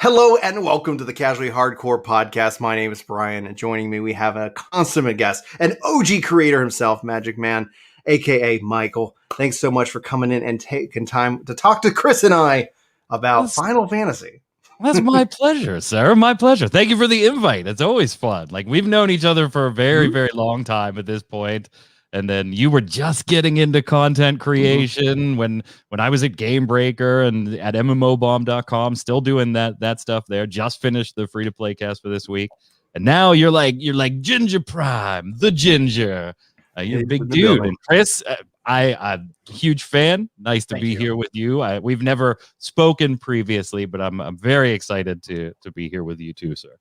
Hello and welcome to the Casually Hardcore Podcast. My name is Brian, and joining me we have a consummate guest, an OG creator himself, Magic Man, aka Michael. Thanks so much for coming in and taking time to talk to Chris and I about Final Fantasy. That's my pleasure, sir. My pleasure. Thank you for the invite. It's always fun. Like, we've known each other for a very, very long time at this point. And then you were just getting into content creation when I was at Game Breaker and at mmobomb.com, still doing that stuff there. Just finished the free to play cast for this week. And now you're like Ginger Prime, the Ginger. You're a big dude. And Chris, I'm a huge fan. Nice to be here with you. We've never spoken previously, but I'm very excited to be here with you too, sir.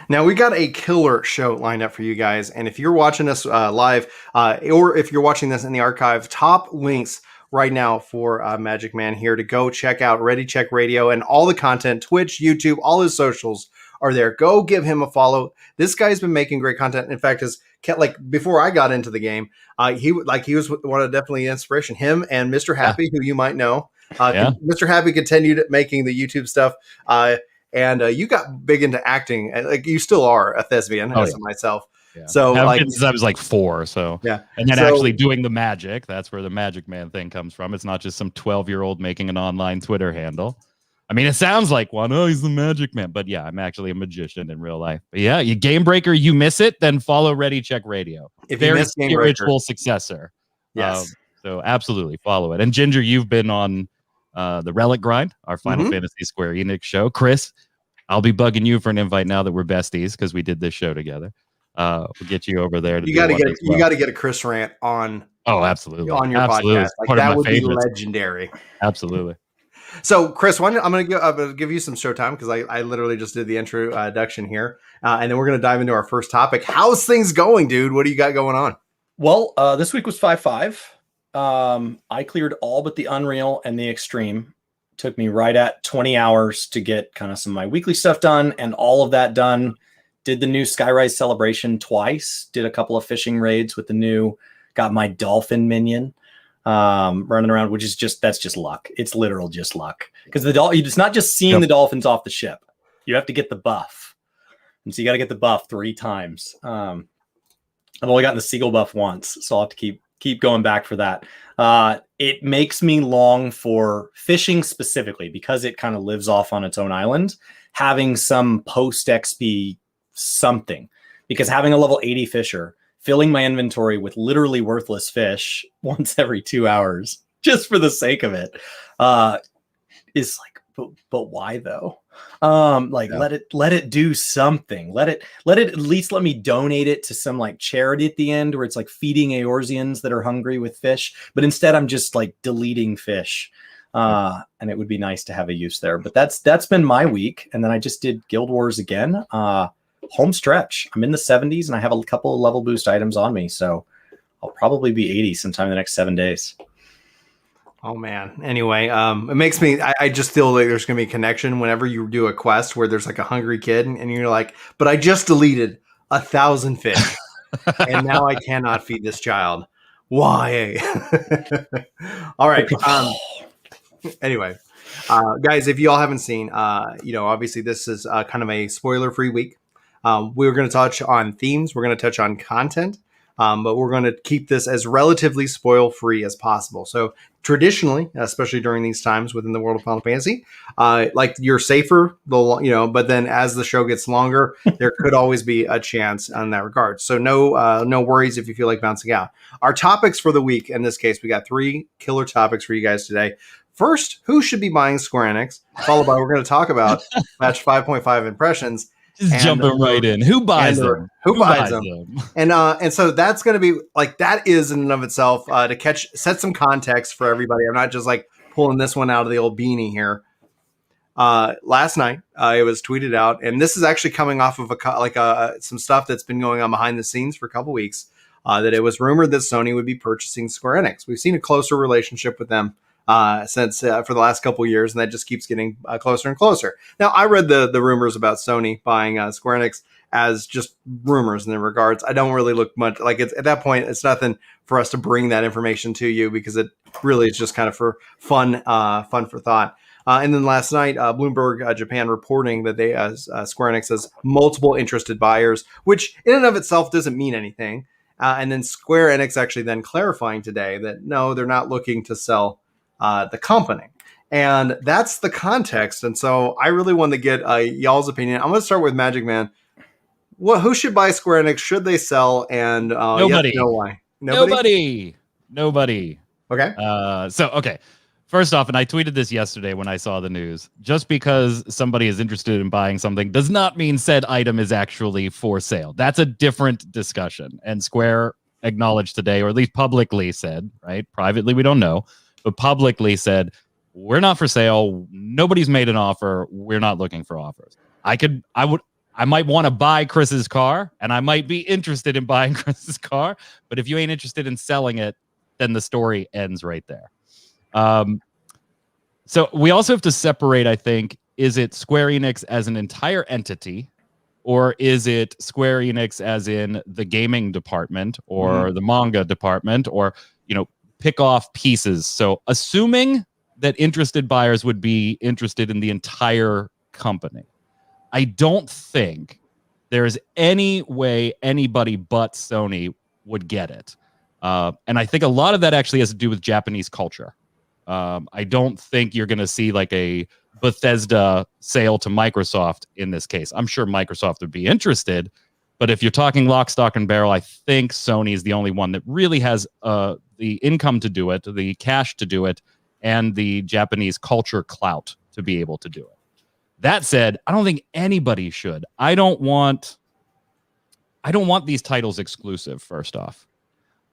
Now, we got a killer show lined up for you guys. And if you're watching us live or if you're watching this in the archive, top links right now for Magic Man here to go check out Ready Check Radio and all the content, Twitch, YouTube, all his socials are there. Go give him a follow. This guy's been making great content. In fact, before I got into the game, he was one of definitely inspiration. Him and Mr. Happy, who you might know. Mr. Happy continued making the YouTube stuff. And you got big into acting, and like you still are a thespian, as myself. Yeah. So since I was like 4, so yeah. And then actually doing the magic, that's where the Magic Man thing comes from. It's not just some 12-year-old making an online Twitter handle. I mean, it sounds like one. Oh, he's the Magic Man, but yeah, I'm actually a magician in real life. But yeah, you Game Breaker, you miss it, then follow Ready Check Radio. If you miss Game Breaker, spiritual successor. Yes. So absolutely follow it. And Ginger, you've been on the Relic Grind, our Final Fantasy Square-Enix show. Chris, I'll be bugging you for an invite now that we're besties because we did this show together. We'll get you over there. You got to get a Chris rant on. Oh, absolutely. On your podcast, like, that would be legendary. Absolutely. So, Chris, I'm going to give you some showtime because I literally just did the introduction here, and then we're going to dive into our first topic. How's things going, dude? What do you got going on? Well, this week was 5.5. I cleared all but the Unreal and the Extreme. Took me right at 20 hours to get kind of some of my weekly stuff done, and all of that done. Did the new Skyrise Celebration twice. Did a couple of fishing raids with the new. Got my dolphin minion running around, which is that's just luck. It's literal just luck because it's not just seeing the dolphins off the ship. You have to get the buff, and so you got to get the buff 3 times. I've only gotten the seagull buff once, so I'll have to keep going back for that. It makes me long for fishing specifically because it kind of lives off on its own island, having some post XP something, because having a level 80 fisher, filling my inventory with literally worthless fish once every 2 hours, just for the sake of it, is like, but why though? Let it do something. Let it at least let me donate it to some like charity at the end where it's like feeding Eorzeans that are hungry with fish. But instead I'm just like deleting fish. And it would be nice to have a use there. But that's been my week. And then I just did Guild Wars again. Home stretch. I'm in the 70s and I have a couple of level boost items on me. So I'll probably be 80 sometime in the next 7 days. Oh man. Anyway, it makes me, I just feel like there's going to be a connection whenever you do a quest where there's like a hungry kid and you're like, but I just deleted 1,000 fish and now I cannot feed this child. Why? All right. Anyway, guys, if you all haven't seen, obviously this is kind of a spoiler free week. We're going to touch on themes. We're going to touch on content. But we're going to keep this as relatively spoil-free as possible. So traditionally, especially during these times within the world of Final Fantasy, like you're safer, but then as the show gets longer, there could always be a chance in that regard. So no worries if you feel like bouncing out. Our topics for the week, in this case, we got 3 killer topics for you guys today. First, who should be buying Square-Enix? Followed by, we're going to talk about patch 5.5 impressions. Just jumping right in. Who buys them? Who buys them? And so that's going to be like, that is in and of itself to set some context for everybody. I'm not just like pulling this one out of the old beanie here. Last night it was tweeted out, and this is actually coming off of some stuff that's been going on behind the scenes for a couple weeks. That it was rumored that Sony would be purchasing Square-Enix. We've seen a closer relationship with them since for the last couple of years, and that just keeps getting closer and closer. Now, I read the rumors about Sony buying Square-Enix as just rumors in their regards. I don't really look much like it's at that point. It's nothing for us to bring that information to you because it really is just kind of for fun for thought. And then last night, Bloomberg Japan reporting that they, Square Enix has multiple interested buyers, which in and of itself doesn't mean anything. And then Square Enix actually then clarifying today that no, they're not looking to sell the company. And that's the context. And so I really want to get y'all's opinion. I'm going to start with Magic Man. Who should buy Square Enix? Should they sell? And Nobody. Yes, no, why? Nobody. Okay. Okay. First off, and I tweeted this yesterday when I saw the news, just because somebody is interested in buying something does not mean said item is actually for sale. That's a different discussion. And Square acknowledged today, or at least publicly said, right? Privately, we don't know, but publicly said, we're not for sale. Nobody's made an offer. We're not looking for offers. I might want to buy Chris's car, and I might be interested in buying Chris's car, but if you ain't interested in selling it, then the story ends right there. So we also have to separate, I think, is it Square Enix as an entire entity, or is it Square Enix as in the gaming department or the manga department, or, pick off pieces. So assuming that interested buyers would be interested in the entire company, I don't think there's any way anybody but Sony would get it. And I think a lot of that actually has to do with Japanese culture. I don't think you're going to see like a Bethesda sale to Microsoft in this case. I'm sure Microsoft would be interested, but if you're talking lock, stock, and barrel, I think Sony is the only one that really has the income to do it, the cash to do it, and the Japanese culture clout to be able to do it. That said, I don't think anybody should. I don't want these titles exclusive, first off.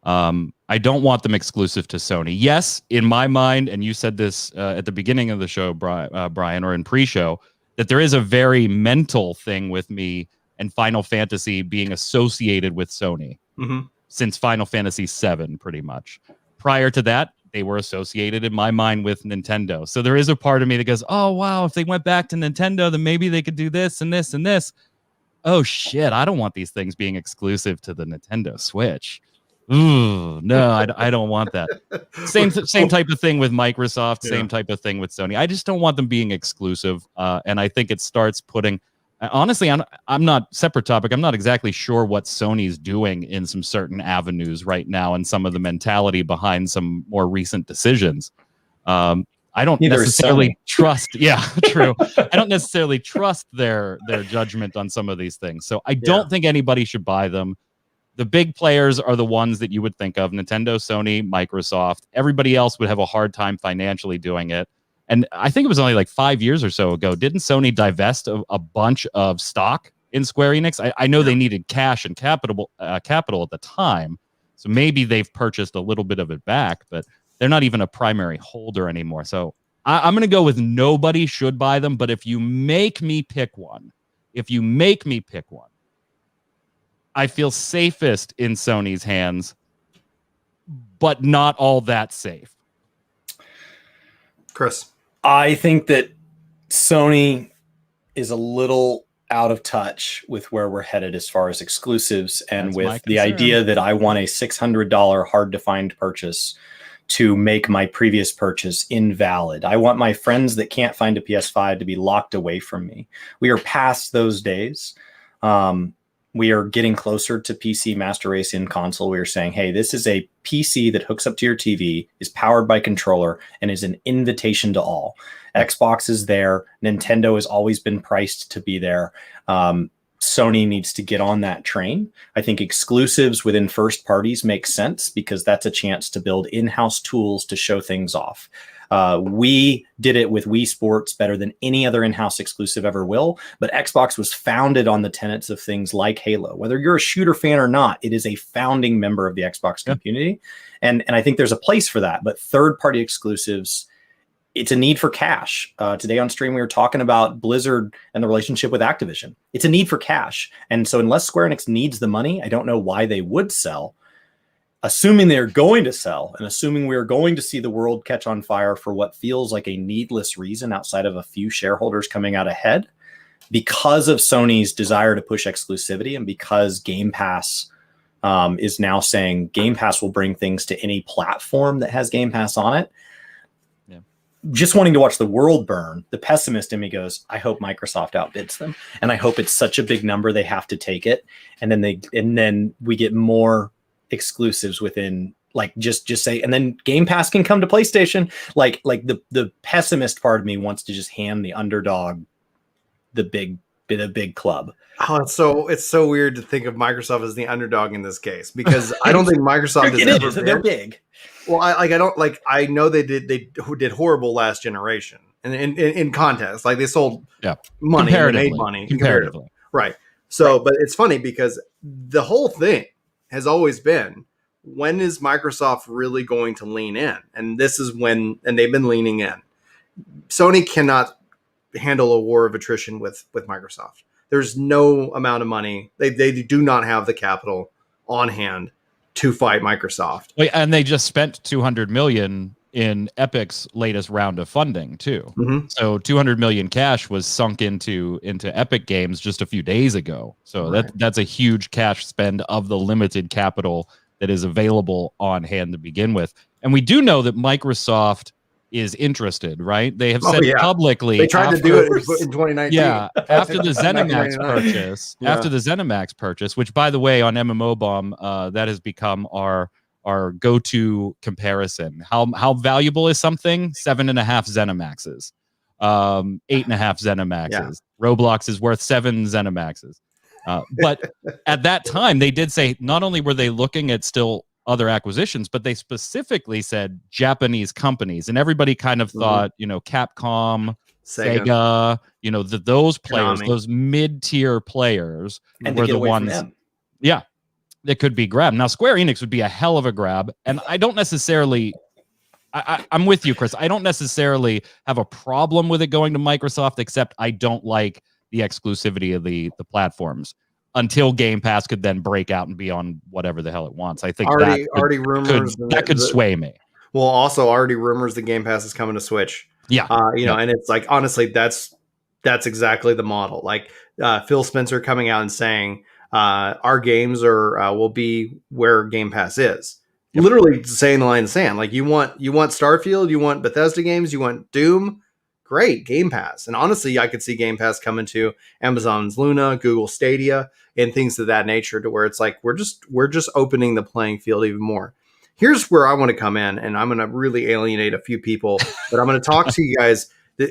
I don't want them exclusive to Sony. Yes, in my mind, and you said this at the beginning of the show, Brian, or in pre-show, that there is a very mental thing with me and Final Fantasy being associated with Sony since Final Fantasy VII, pretty much. Prior to that, they were associated in my mind with Nintendo. So there is a part of me that goes, oh, wow, if they went back to Nintendo, then maybe they could do this and this and this. Oh, shit, I don't want these things being exclusive to the Nintendo Switch. Ooh, no, I don't want that. Same type of thing with Microsoft, same type of thing with Sony. I just don't want them being exclusive. And I think it starts putting, honestly, I'm not, separate topic, I'm not exactly sure what Sony's doing in some certain avenues right now and some of the mentality behind some more recent decisions. I don't necessarily trust. Yeah, true. I don't necessarily trust their judgment on some of these things. So I don't think anybody should buy them. The big players are the ones that you would think of: Nintendo, Sony, Microsoft. Everybody else would have a hard time financially doing it. And I think it was only like 5 years or so ago, didn't Sony divest a bunch of stock in Square Enix? I know they needed cash and capital at the time, so maybe they've purchased a little bit of it back, but they're not even a primary holder anymore. So I'm going to go with nobody should buy them, but if you make me pick one, I feel safest in Sony's hands, but not all that safe. Chris? I think that Sony is a little out of touch with where we're headed as far as exclusives, and with the idea that I want a $600 hard-to-find purchase to make my previous purchase invalid. I want my friends that can't find a PS5 to be locked away from me. We are past those days. We are getting closer to PC Master Race in console. We are saying, hey, this is a PC that hooks up to your TV, is powered by controller, and is an invitation to all. Xbox is there. Nintendo has always been priced to be there. Sony needs to get on that train. I think exclusives within first parties make sense because that's a chance to build in-house tools to show things off. We did it with Wii Sports better than any other in-house exclusive ever will, but Xbox was founded on the tenets of things like Halo. Whether you're a shooter fan or not, it is a founding member of the Xbox community. And I think there's a place for that, but third-party exclusives, it's a need for cash. Today on stream, we were talking about Blizzard and the relationship with Activision. It's a need for cash. And so unless Square Enix needs the money, I don't know why they would sell. Assuming they're going to sell, and assuming we're going to see the world catch on fire for what feels like a needless reason outside of a few shareholders coming out ahead, because of Sony's desire to push exclusivity, and because Game Pass is now saying Game Pass will bring things to any platform that has Game Pass on it. just wanting to watch the world burn, the pessimist in me goes, I hope Microsoft outbids them, and I hope it's such a big number they have to take it, and then we get more exclusives within, like, just say, and then Game Pass can come to PlayStation. Like the pessimist part of me wants to just hand the underdog the big club. Oh, it's so weird to think of Microsoft as the underdog in this case, because I don't think Microsoft they're big. Well, I know they did horrible last generation, and in context, like they sold money, and they made money comparatively, right? So, but it's funny because the whole thing has always been, when is Microsoft really going to lean in? And this is when, and they've been leaning in. Sony cannot handle a war of attrition with Microsoft. There's no amount of money. They do not have the capital on hand to fight Microsoft. And they just spent $200 million in Epic's latest round of funding too. Mm-hmm. So $200 million cash was sunk into Epic Games just a few days ago. So that's a huge cash spend of the limited capital that is available on hand to begin with. And we do know that Microsoft is interested, right? They have said publicly they tried to do it in 2019. Yeah, after the ZeniMax purchase, after the ZeniMax purchase, which, by the way, on MMO Bomb, that has become our go-to comparison. How valuable is something? 7.5 ZeniMaxes, 8.5 ZeniMaxes. Yeah. Roblox is worth 7 ZeniMaxes. But at that time, they did say not only were they looking at still other acquisitions, but they specifically said Japanese companies, and everybody kind of thought, Capcom, Sega, those players, those mid-tier players, and were the ones, that could be grabbed. Now, Square-Enix would be a hell of a grab, and I don't necessarily, I'm with you, Chris. I don't necessarily have a problem with it going to Microsoft, except I don't like the exclusivity of the platforms until Game Pass could then break out and be on whatever the hell it wants. I think that could sway me. Well, also already rumors the Game Pass is coming to Switch. Yeah. And it's like, honestly, that's exactly the model. Like Phil Spencer coming out and saying our games will be where Game Pass is. Yep. Literally saying the line in the sand. Like you want Starfield, you want Bethesda games, you want Doom. Great, Game Pass. And honestly, I could see Game Pass coming to Amazon's Luna, Google Stadia, and things of that nature, to where it's like we're just opening the playing field even more. Here's where I want to come in, and I'm going to really alienate a few people, but I'm going to talk to you guys.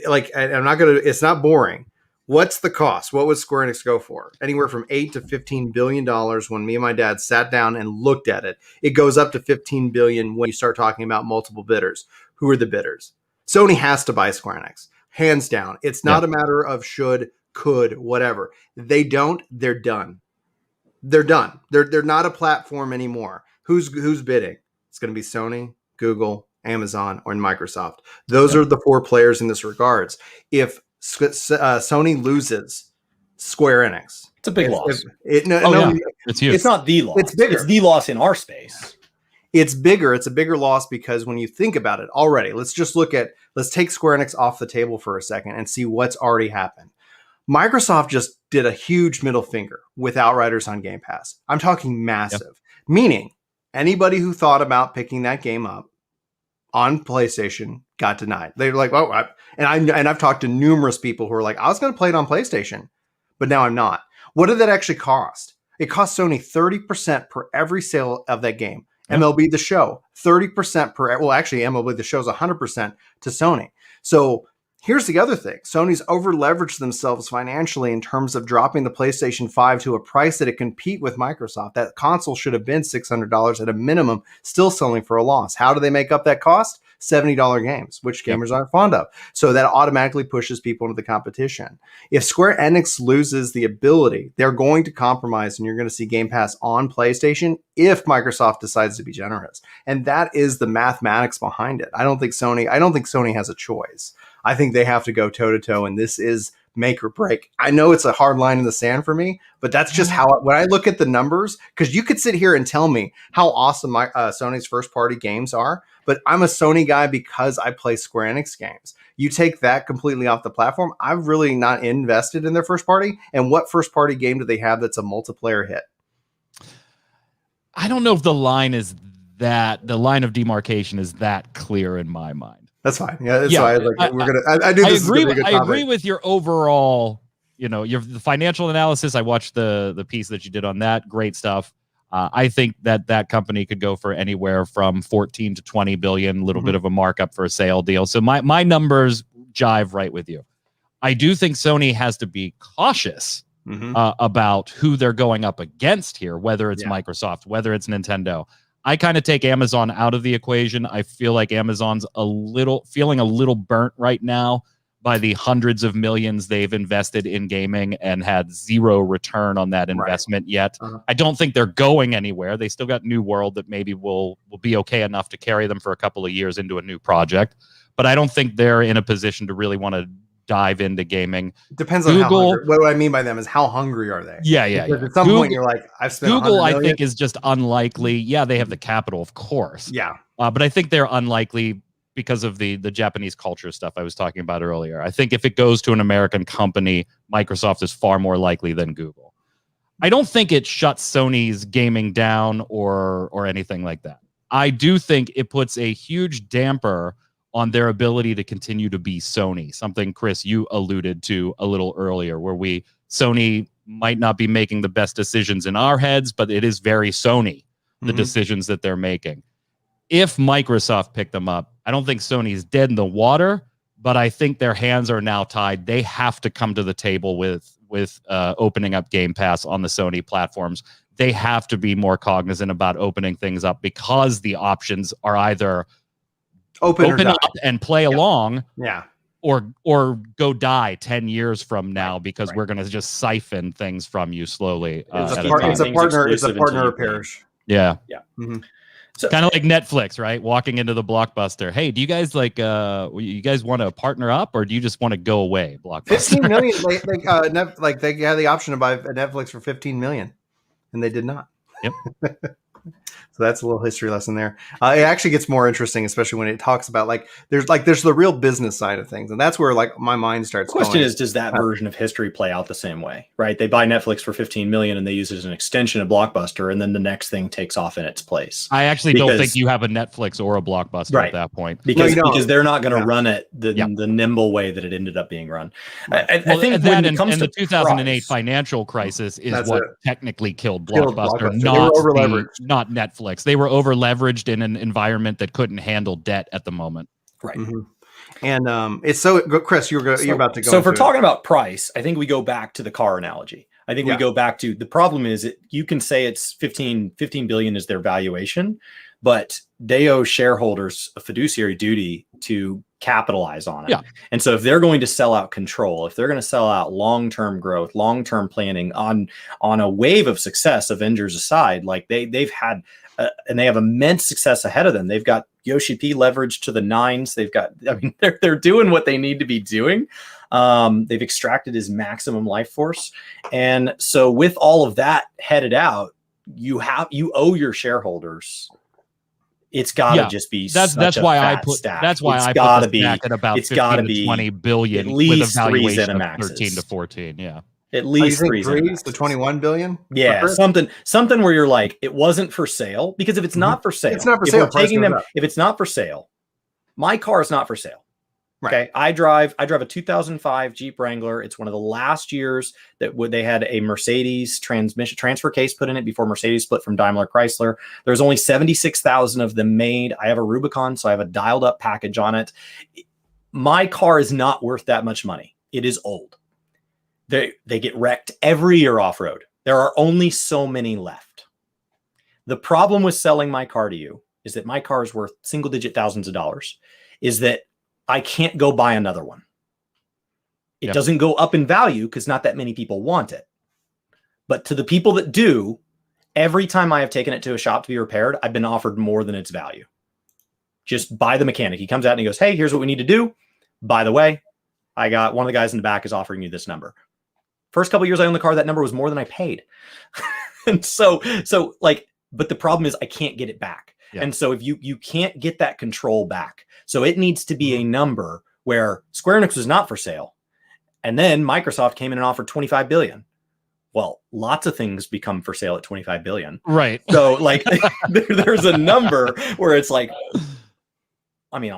Like, I'm not going to. It's not boring. What's the cost? What would Square-Enix go for? Anywhere from $8 to $15 billion. When me and my dad sat down and looked at it, it goes up to $15 billion when you start talking about multiple bidders. Who are the bidders? Sony has to buy Square-Enix, hands down. It's not a matter of should, could, whatever. They don't. They're done. They're done. They're not a platform anymore. Who's bidding? It's going to be Sony, Google, Amazon, or Microsoft. Those are the 4 players in this regards. If Sony loses Square-Enix, it's a big loss. It's huge. It's not the loss. It's bigger. It's the loss in our space. It's bigger. It's a bigger loss because when you think about it already, let's take Square-Enix off the table for a second and see what's already happened. Microsoft just did a huge middle finger with Outriders on Game Pass. I'm talking massive, meaning anybody who thought about picking that game up on PlayStation got denied. They were like, I've talked to numerous people who are like, I was going to play it on PlayStation, but now I'm not. What did that actually cost? It cost Sony 30% per every sale of that game. MLB The Show, 30% per. Well, actually, MLB The Show is 100% to Sony. So here's the other thing. Sony's over-leveraged themselves financially in terms of dropping the PlayStation 5 to a price that it compete with Microsoft. That console should have been $600 at a minimum, still selling for a loss. How do they make up that cost? $70 games, which gamers aren't fond of. So that automatically pushes people into the competition. If Square-Enix loses the ability, they're going to compromise, and you're going to see Game Pass on PlayStation if Microsoft decides to be generous. And that is the mathematics behind it. I don't think Sony has a choice. I think they have to go toe-to-toe, and this is make or break. I know it's a hard line in the sand for me, but that's just when I look at the numbers, because you could sit here and tell me how awesome Sony's first-party games are, but I'm a Sony guy because I play Square Enix games. You take that completely off the platform, I'm really not invested in their first-party, and what first-party game do they have that's a multiplayer hit? I don't know if the line of demarcation is that clear in my mind. That's fine. Yeah, that's why we're gonna. I do this. I agree with your overall. The financial analysis. I watched the piece that you did on that. Great stuff. I think that company could go for anywhere from 14 to 20 billion. A little bit of a markup for a sale deal. So my numbers jive right with you. I do think Sony has to be cautious about who they're going up against here, whether it's Microsoft, whether it's Nintendo. I kind of take Amazon out of the equation. I feel like Amazon's feeling a little burnt right now by the hundreds of millions they've invested in gaming and had zero return on that investment yet. I don't think they're going anywhere. They still got New World that maybe will be okay enough to carry them for a couple of years into a new project. But I don't think they're in a position to really want to dive into gaming. Depends on Google, how hungry. What I mean by them is how hungry are they? Yeah. At some point, you're like, I've spent Google. I think is just unlikely. Yeah, they have the capital, of course. Yeah, but I think they're unlikely because of the Japanese culture stuff I was talking about earlier. I think if it goes to an American company, Microsoft is far more likely than Google. I don't think it shuts Sony's gaming down or anything like that. I do think it puts a huge damper on their ability to continue to be Sony. Something, Chris, you alluded to a little earlier, where Sony might not be making the best decisions in our heads, but it is very Sony, the decisions that they're making. If Microsoft picked them up, I don't think Sony's dead in the water, but I think their hands are now tied. They have to come to the table with opening up Game Pass on the Sony platforms. They have to be more cognizant about opening things up because the options are either open up and play along, or go die 10 years from now because we're going to just siphon things from you slowly. It's a partner or perish. Yeah. Mm-hmm. So, kind of like Netflix, right? Walking into the Blockbuster. Hey, do you guys you guys want to partner up, or do you just want to go away? Blockbuster. 15 million. They had the option to buy Netflix for 15 million, and they did not. Yep. So that's a little history lesson there. It actually gets more interesting, especially when it talks about there's the real business side of things, and that's where my mind starts. The question is, does that version of history play out the same way? Right? They buy Netflix for 15 million, and they use it as an extension of Blockbuster, and then the next thing takes off in its place. I actually don't think you have a Netflix or a Blockbuster at that point, because they're not going to run it the nimble way that it ended up being run. I think that and the 2008 financial crisis is what technically killed Blockbuster, not Netflix. They were over leveraged in an environment that couldn't handle debt at the moment. Right. Mm-hmm. And it's so, Chris, you're about to go. So if we're talking about price, I think we go back to the car analogy. I think we go back to the problem is you can say it's 15 billion is their valuation, but they owe shareholders a fiduciary duty to capitalize on it. Yeah. And so if they're going to sell out control, if they're going to sell out long-term growth, long-term planning on a wave of success, Avengers aside, like they've had and they have immense success ahead of them. They've got Yoshi P leveraged to the nines. They're doing what they need to be doing. They've extracted his maximum life force. And so with all of that headed out, you owe your shareholders. It's got to just be that's why I put stack. That's why I put the stack at about 15 to 20 billion, at least with a valuation of 13 to 14. Yeah. At least 3 to 21 billion. Yeah, something where you're like, it wasn't for sale, because if it's not for sale, it's not for sale. If it's not for sale, my car is not for sale. Right. Okay, I drive a 2005 Jeep Wrangler. It's one of the last years that they had a Mercedes transfer case put in it before Mercedes split from Daimler Chrysler. There's only 76,000 of them made. I have a Rubicon, so I have a dialed up package on it. My car is not worth that much money. It is old. They get wrecked every year off-road. There are only so many left. The problem with selling my car to you is that my car is worth single-digit thousands of dollars, is that I can't go buy another one. It doesn't go up in value because not that many people want it. But to the people that do, every time I have taken it to a shop to be repaired, I've been offered more than its value. Just by the mechanic. He comes out and he goes, hey, here's what we need to do. By the way, I got one of the guys in the back is offering you this number. First couple of years I owned the car, that number was more than I paid. And but the problem is I can't get it back. Yeah. And so if you can't get that control back, so it needs to be a number where Square-Enix was not for sale. And then Microsoft came in and offered 25 billion. Well, lots of things become for sale at 25 billion. Right. So there's a number where it's like, I mean,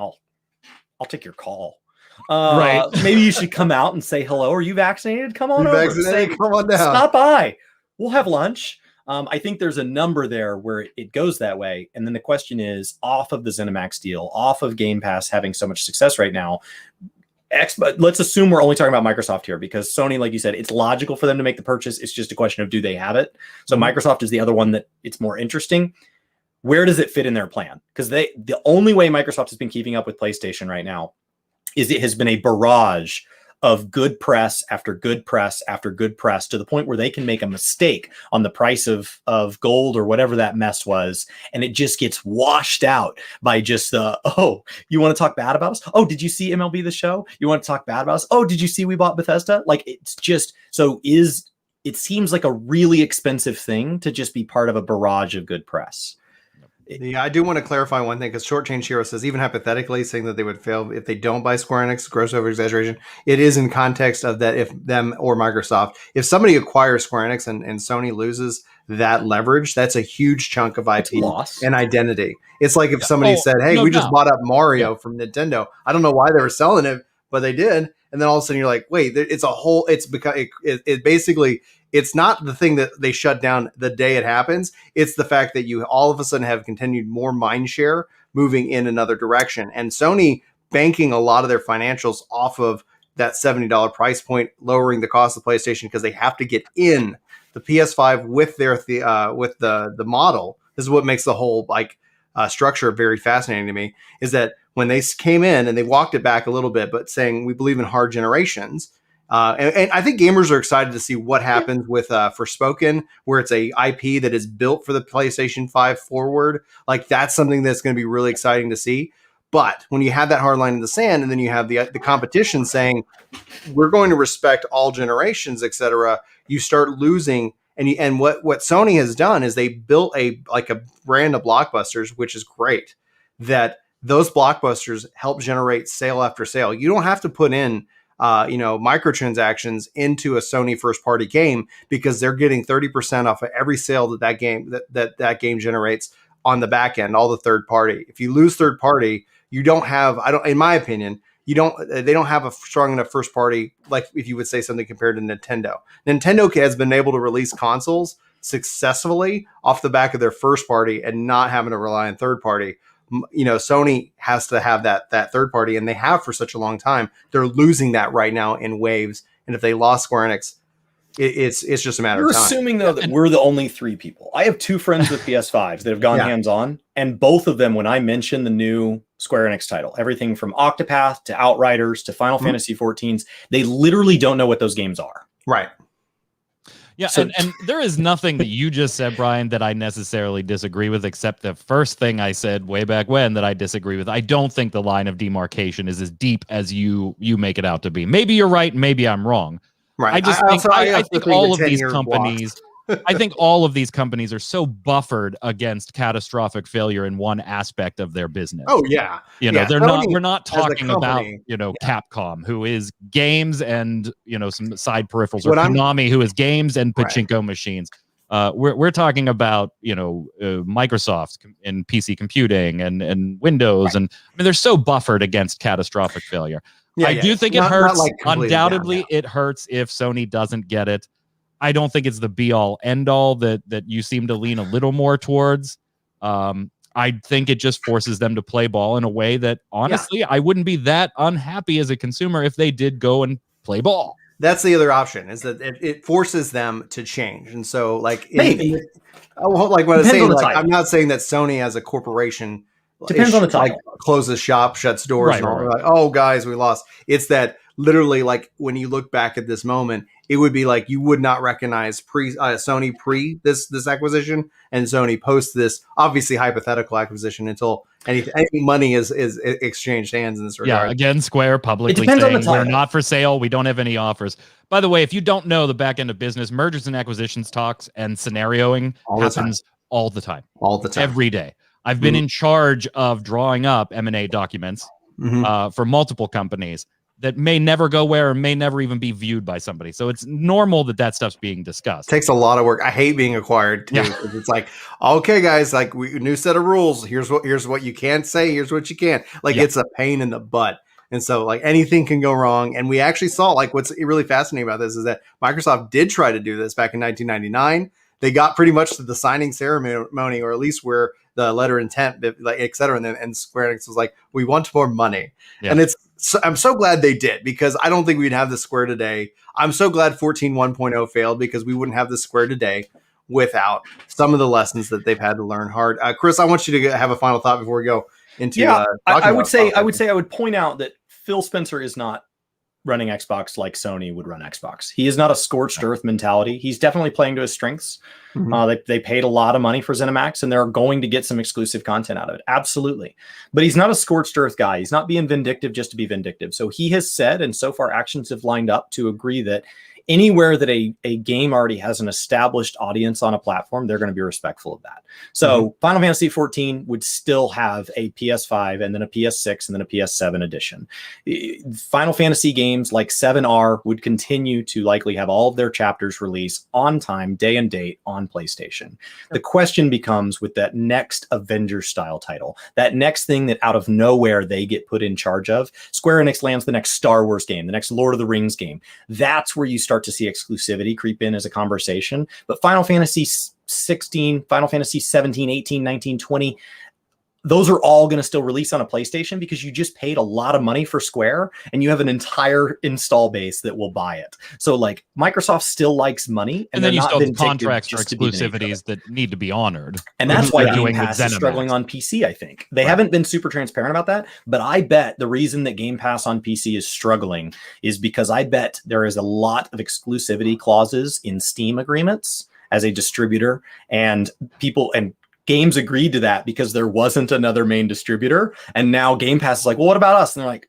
I'll take your call. Right. Maybe you should come out and say hello. Are you vaccinated? Come on You over. vaccinated? Come on down. Stop by. We'll have lunch. I think there's a number there where it goes that way. And then the question is, off of the ZeniMax deal, off of Game Pass having so much success right now, let's assume we're only talking about Microsoft here, because Sony, like you said, it's logical for them to make the purchase. It's just a question of, do they have it? So Microsoft is the other one that it's more interesting. Where does it fit in their plan? Because the only way Microsoft has been keeping up with PlayStation right now is it has been a barrage of good press after good press after good press, to the point where they can make a mistake on the price of gold or whatever that mess was, and it just gets washed out by just oh, you want to talk bad about us? Oh, did you see MLB The Show? You want to talk bad about us? Oh, did you see we bought Bethesda? Like, it's just it seems like a really expensive thing to just be part of a barrage of good press. Yeah, I do want to clarify one thing, because Short Change Hero says, even hypothetically, saying that they would fail if they don't buy Square-Enix, gross over exaggeration, it is in context of that if them or Microsoft, if somebody acquires Square-Enix and Sony loses that leverage, that's a huge chunk of IP and identity. It's like if somebody said, hey, we just bought up Mario from Nintendo. I don't know why they were selling it, but they did. And then all of a sudden you're like, wait, it's a whole, it's because it basically, it's not the thing that they shut down the day it happens. It's the fact that you all of a sudden have continued more mind share moving in another direction. And Sony banking a lot of their financials off of that $70 price point, lowering the cost of PlayStation because they have to get in the PS5 with the model. This is what makes the whole structure very fascinating to me, is that when they came in and they walked it back a little bit, but saying we believe in hard generations. And I think gamers are excited to see what happens with Forspoken, where it's a IP that is built for the PlayStation 5 forward. Like, that's something that's going to be really exciting to see. But when you have that hard line in the sand, and then you have the competition saying we're going to respect all generations, etc., you start losing. And what Sony has done is they built a brand of blockbusters, which is great. That those blockbusters help generate sale after sale. You don't have to put in microtransactions into a Sony first party game, because they're getting 30% off of every sale that game generates on the back end, all the third party. If you lose third party, you don't have, in my opinion, they don't have a strong enough first party, like if you would say something compared to Nintendo. Nintendo has been able to release consoles successfully off the back of their first party and not having to rely on third party. Sony has to have that third party, and they have for such a long time. They're losing that right now in waves. And if they lost Square-Enix, it's just a matter of time. You're assuming, though, that we're the only three people. I have two friends with PS5s that have gone hands-on, and both of them, when I mention the new Square-Enix title, everything from Octopath to Outriders to Final Fantasy 14s, they literally don't know what those games are. Right. Yeah, so, and there is nothing that you just said, Brian, that I necessarily disagree with, except the first thing I said way back when that I disagree with. I don't think the line of demarcation is as deep as you make it out to be. Maybe you're right, maybe I'm wrong. Right. I think all of these companies I think all of these companies are so buffered against catastrophic failure in one aspect of their business. Oh yeah. We're not talking about, Capcom, who is games and, some side peripherals, or Konami, who is games and pachinko machines. We're talking about, Microsoft and PC computing and Windows. And I mean, they're so buffered against catastrophic failure. I do think it hurts. Undoubtedly, it hurts if Sony doesn't get it. I don't think it's the be all end all that you seem to lean a little more towards. I think it just forces them to play ball in a way that, honestly, I wouldn't be that unhappy as a consumer if they did go and play ball. That's the other option, is that it forces them to change. And so, like, I'm not saying that Sony as a corporation depends on the title. Closes shop, shuts doors, and all. Like, oh, guys, we lost. It's that literally, like, when you look back at this moment, it would be like you would not recognize Sony pre this acquisition and Sony post this obviously hypothetical acquisition until any money is exchanged hands in this regard. Yeah, again, Square publicly saying we're not for sale. We don't have any offers. By the way, if you don't know the back end of business, mergers and acquisitions talks and scenarioing happens all the time, every day. I've been in charge of drawing up M&A documents for multiple companies that may never go where, or may never even be viewed by somebody. So it's normal that stuff's being discussed. Takes a lot of work. I hate being acquired too. Yeah. It's like, okay, guys, like, new set of rules. Here's what you can't say. Here's what you can. Like, it's a pain in the butt. And so like anything can go wrong. And we actually saw like what's really fascinating about this is that Microsoft did try to do this back in 1999. They got pretty much to the signing ceremony, or at least where the letter of intent, like et cetera. And Square Enix was like, we want more money. Yeah. And I'm so glad they did, because I don't think we'd have the Square today. I'm so glad 14.1.0 failed, because we wouldn't have the Square today without some of the lessons that they've had to learn hard. Chris, I want you to have a final thought before we go into. I would say I would point out that Phil Spencer is not running Xbox like Sony would run Xbox. He is not a scorched earth mentality. He's definitely playing to his strengths. They paid a lot of money for ZeniMax, and they're going to get some exclusive content out of it. Absolutely. But he's not a scorched earth guy. He's not being vindictive just to be vindictive. So he has said, and so far actions have lined up to agree that anywhere that a game already has an established audience on a platform, they're going to be respectful of that. So Final Fantasy XIV would still have a PS5 and then a PS6 and then a PS7 edition. Final Fantasy games like 7R would continue to likely have all of their chapters released on time, day and date on PlayStation. The question becomes, with that next Avengers style title, that next thing that out of nowhere they get put in charge of, Square Enix lands the next Star Wars game, the next Lord of the Rings game. That's where you start to see exclusivity creep in as a conversation. But Final Fantasy 16, Final Fantasy 17, 18, 19, 20, those are all going to still release on a PlayStation, because you just paid a lot of money for Square and you have an entire install base that will buy it. So like Microsoft still likes money, and then you still have contracts for exclusivities that need to be honored. And that's why Game Pass is struggling on PC, I think. They haven't been super transparent about that, but I bet the reason that Game Pass on PC is struggling is because I bet there is a lot of exclusivity clauses in Steam agreements as a distributor, and people and games agreed to that because there wasn't another main distributor. And now Game Pass is like, well, what about us? And they're like,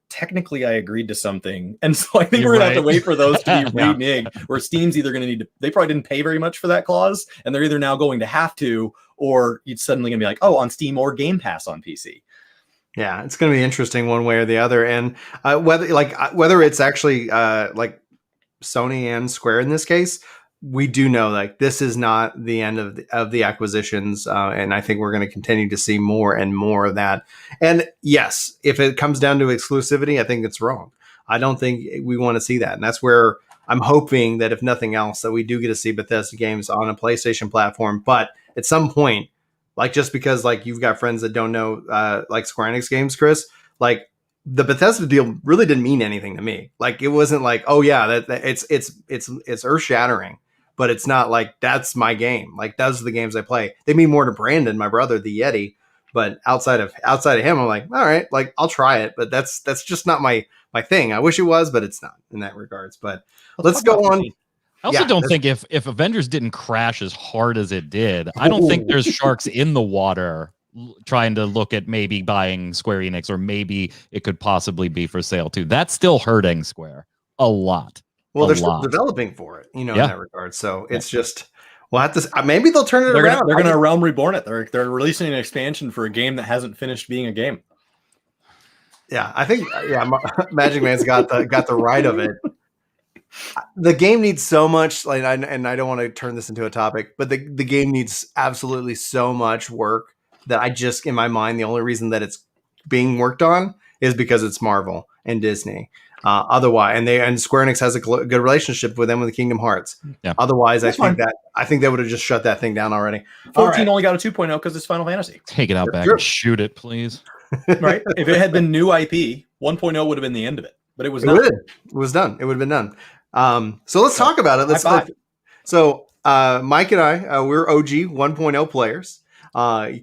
technically I agreed to something. And so I think we're gonna have to wait for those to be reneged, where Steam's either going to need to, they probably didn't pay very much for that clause, and they're either now going to have to, or it's suddenly gonna be like, oh, on Steam or Game Pass on PC. Yeah, it's going to be interesting one way or the other. And whether it's actually like Sony and Square in this case, we do know like this is not the end of the acquisitions, and I think we're going to continue to see more and more of that. And yes, if it comes down to exclusivity, I think it's wrong. I don't think we want to see that, and that's where I'm hoping that if nothing else, that we do get to see Bethesda games on a PlayStation platform. But at some point, like just because like you've got friends that don't know like Square Enix games, Chris, like the Bethesda deal really didn't mean anything to me. Like it wasn't like, oh yeah, that it's earth shattering. But it's not like that's my game. Like those are the games I play. They mean more to Brandon, my brother, the Yeti. But outside of him, I'm like, all right, like I'll try it. But that's just not my thing. I wish it was, but it's not in that regards. But let's go on. I also don't think if Avengers didn't crash as hard as it did, I don't think there's sharks in the water trying to look at maybe buying Square Enix, or maybe it could possibly be for sale too. That's still hurting Square a lot. Well, they're still developing for it, in that regard. So it's just, we'll have to, maybe they'll turn it around. They're going to Realm Reborn it. They're releasing an expansion for a game that hasn't finished being a game. Yeah, I think, Magic Man's got the right of it. The game needs so much, like, and I don't want to turn this into a topic, but the game needs absolutely so much work that I just, in my mind, the only reason that it's being worked on is because it's Marvel and Disney. Otherwise, and Square Enix has a good relationship with them with the Kingdom Hearts. Yeah. Otherwise, I think they would have just shut that thing down already. 14 only got a 2.0 because it's Final Fantasy. Take it out back and shoot it, please. Right? If it had been new IP, 1.0 would have been the end of it, but it was not. It was done. It would have been done. So let's talk about it. So Mike and I, we're OG 1.0 players.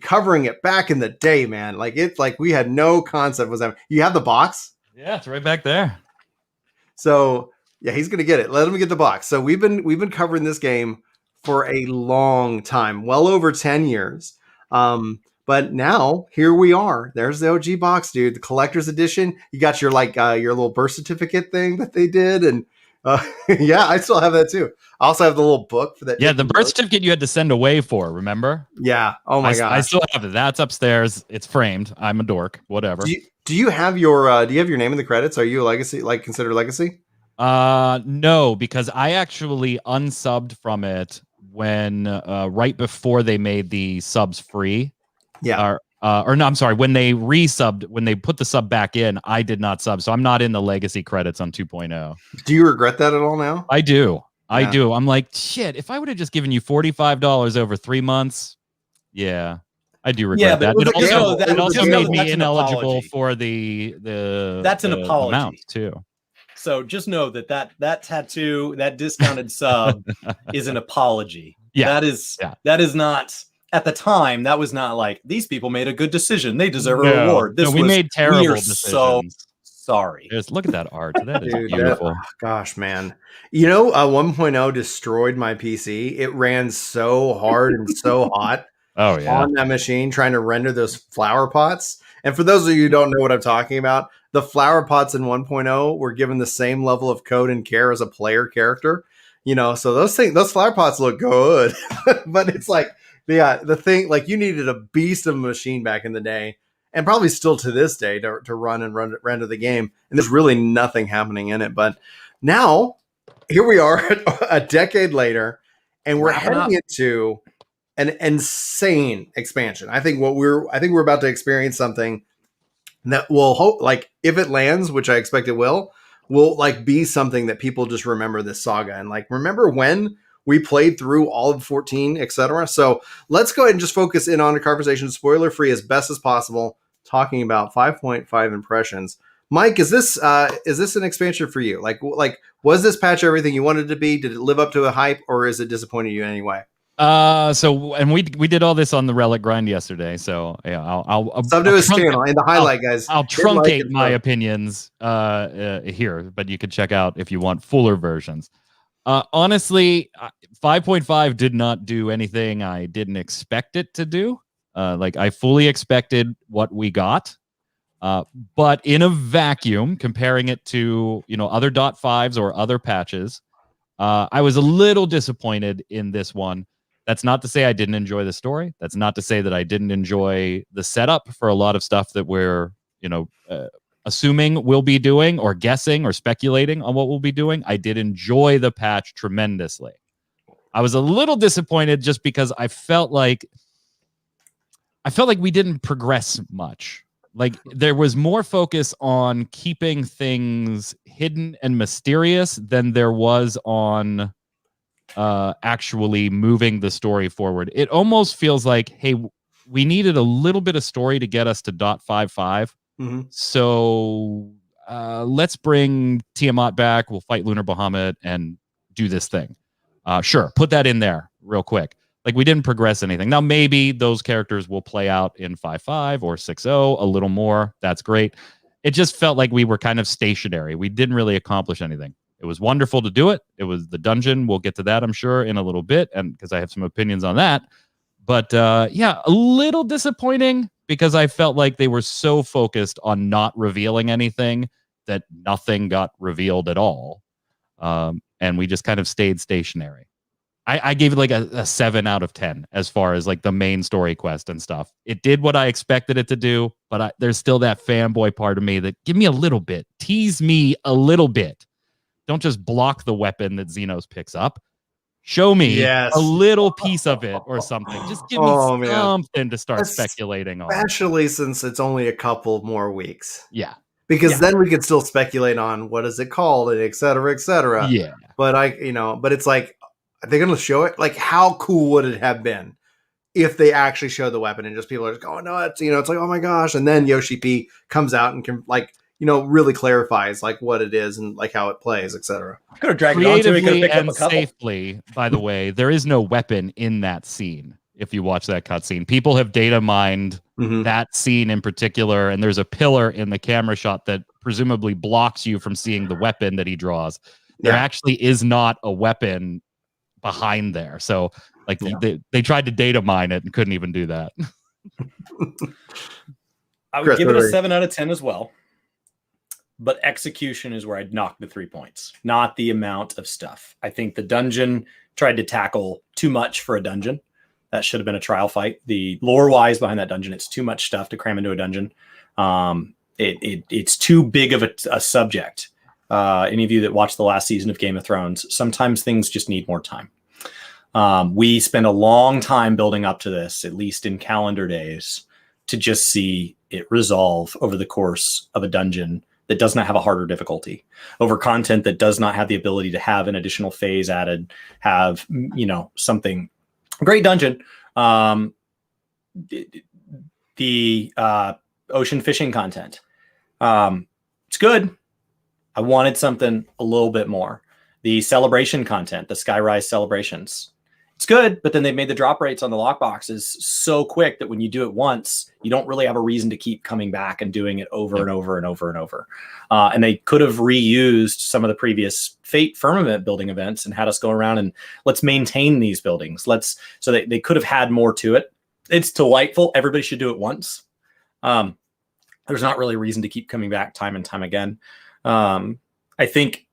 Covering it back in the day, man. Like it's like we had no concept was that. You have the box? Yeah, it's right back there. So yeah, he's gonna get it. Let him get the box. So we've been covering this game for a long time, well over 10 years. But now here we are. There's the OG box, dude. The collector's edition. You got your your little birth certificate thing that they did, and yeah, I still have that too. I also have the little book for that. Yeah, the birth certificate you had to send away for. Remember? Yeah. Oh my god. I still have it. That's upstairs. It's framed. I'm a dork. Whatever. Do you have your name in the credits? Are you a legacy? Like considered legacy? No, because I actually unsubbed from it when right before they made the subs free. Yeah. Or no, I'm sorry. When they when they put the sub back in, I did not sub, so I'm not in the legacy credits on 2.0. Do you regret that at all now? I do. I Yeah. do. I'm like, shit. If I would have just given you $45 over 3 months, yeah, I do regret that. It also made me ineligible for the that's an apology amount too. So just know that tattoo, that discounted sub, is an apology. Yeah, that is not. At the time, that was not like, these people made a good decision, they deserve a reward. We made terrible decisions. So sorry. Just look at that art. That is beautiful. Gosh, man. 1.0 destroyed my PC. It ran so hard and so hot on that machine trying to render those flower pots. And for those of you who don't know what I'm talking about, the flower pots in 1.0 were given the same level of code and care as a player character. So those flower pots look good. But it's like, yeah, the thing, like, you needed a beast of a machine back in the day, and probably still to this day to render the game. And there's really nothing happening in it. But now, here we are a decade later, and we're heading into an insane expansion. I think we're about to experience something that will hope, like, if it lands, which I expect it will like be something that people just remember this saga and like remember when we played through all of 14, etc. So let's go ahead and just focus in on a conversation, spoiler free as best as possible, talking about 5.5 impressions. Mike, is this an expansion for you? Like was this patch everything you wanted it to be? Did it live up to a hype, or is it disappointing you in any way? And we did all this on the Relic grind yesterday. So yeah, I'll sub to his channel in the highlight, guys. I'll truncate my opinions here, but you can check out if you want fuller versions. Honestly, 5.5 did not do anything I didn't expect it to do. I fully expected what we got. But in a vacuum, comparing it to, other .5s or other patches, I was a little disappointed in this one. That's not to say I didn't enjoy the story. That's not to say that I didn't enjoy the setup for a lot of stuff that we're, assuming we'll be doing, or guessing or speculating on what we'll be doing. I did enjoy the patch tremendously. I was a little disappointed just because I felt like we didn't progress much. Like, there was more focus on keeping things hidden and mysterious than there was on actually moving the story forward. It almost feels like, hey, we needed a little bit of story to get us to .55. Mm-hmm. So let's bring Tiamat back. We'll fight Lunar Bahamut and do this thing. Sure, put that in there real quick. Like, we didn't progress anything. Now, maybe those characters will play out in 5.5 or 6.0 a little more. That's great. It just felt like we were kind of stationary. We didn't really accomplish anything. It was wonderful to do it. It was the dungeon. We'll get to that, I'm sure, in a little bit, and because I have some opinions on that. But yeah, a little disappointing because I felt like they were so focused on not revealing anything that nothing got revealed at all. And we just kind of stayed stationary. I gave it like a 7 out of 10 as far as like the main story quest and stuff. It did what I expected it to do, but there's still that fanboy part of me that give me a little bit, tease me a little bit. Don't just block the weapon that Xenos picks up. Show me a little piece of it or something. Just give me something to start speculating on. Especially since it's only a couple more weeks. Yeah. Because then we could still speculate on what is it called and et cetera, et cetera. Yeah. But but it's like, are they going to show it? Like, how cool would it have been if they actually showed the weapon and just people are just going, no, it's, it's like, oh my gosh. And then Yoshi P comes out and can really clarifies like what it is and like how it plays, etc. I could have dragged it on to creatively and safely. By the way, there is no weapon in that scene. If you watch that cutscene, people have data mined that scene in particular, and there's a pillar in the camera shot that presumably blocks you from seeing the weapon that he draws. There actually is not a weapon behind there, so like they tried to data mine it and couldn't even do that. I would give it a 7 out of 10 as well. But execution is where I'd knock the 3 points, not the amount of stuff. I think the dungeon tried to tackle too much for a dungeon. That should have been a trial fight. The lore-wise behind that dungeon, it's too much stuff to cram into a dungeon. It's too big of a subject. Any of you that watched the last season of Game of Thrones, sometimes things just need more time. We spent a long time building up to this, at least in calendar days. to just see it resolve over the course of a dungeon that does not have a harder difficulty, over content that does not have the ability to have an additional phase added, have, something great dungeon. The ocean fishing content. It's good. I wanted something a little bit more. The celebration content, the Skyrise celebrations. It's good, but then they made the drop rates on the lockboxes so quick that when you do it once, you don't really have a reason to keep coming back and doing it over and over and over and over. And they could have reused some of the previous Fate Firmament building events and had us go around and let's maintain these buildings. So they could have had more to it. It's delightful. Everybody should do it once. There's not really a reason to keep coming back time and time again. I think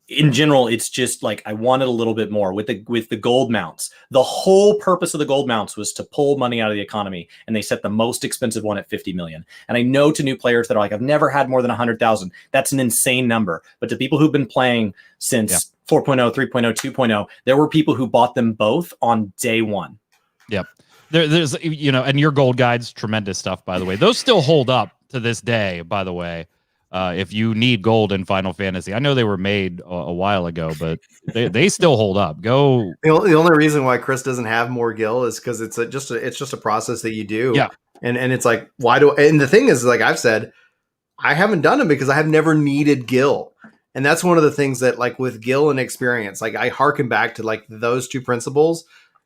in general, it's just like I wanted a little bit more with the gold mounts. The whole purpose of the gold mounts was to pull money out of the economy, and they set the most expensive one at 50 million. And I know to new players that are like, I've never had more than 100,000. That's an insane number. But to people who've been playing since 4.0, 3.0, 2.0, there were people who bought them both on day one. Yep. There's, and your gold guides, tremendous stuff, by the way. Those still hold up to this day, by the way. If you need gold in Final Fantasy, I know they were made a while ago, but they still hold up. Go. The only reason why Chris doesn't have more gil is because it's just a process that you do. Yeah. And it's like, and the thing is, like I've said, I haven't done it because I have never needed gil. And that's one of the things that, like, with gil and experience, like I hearken back to like those two principles.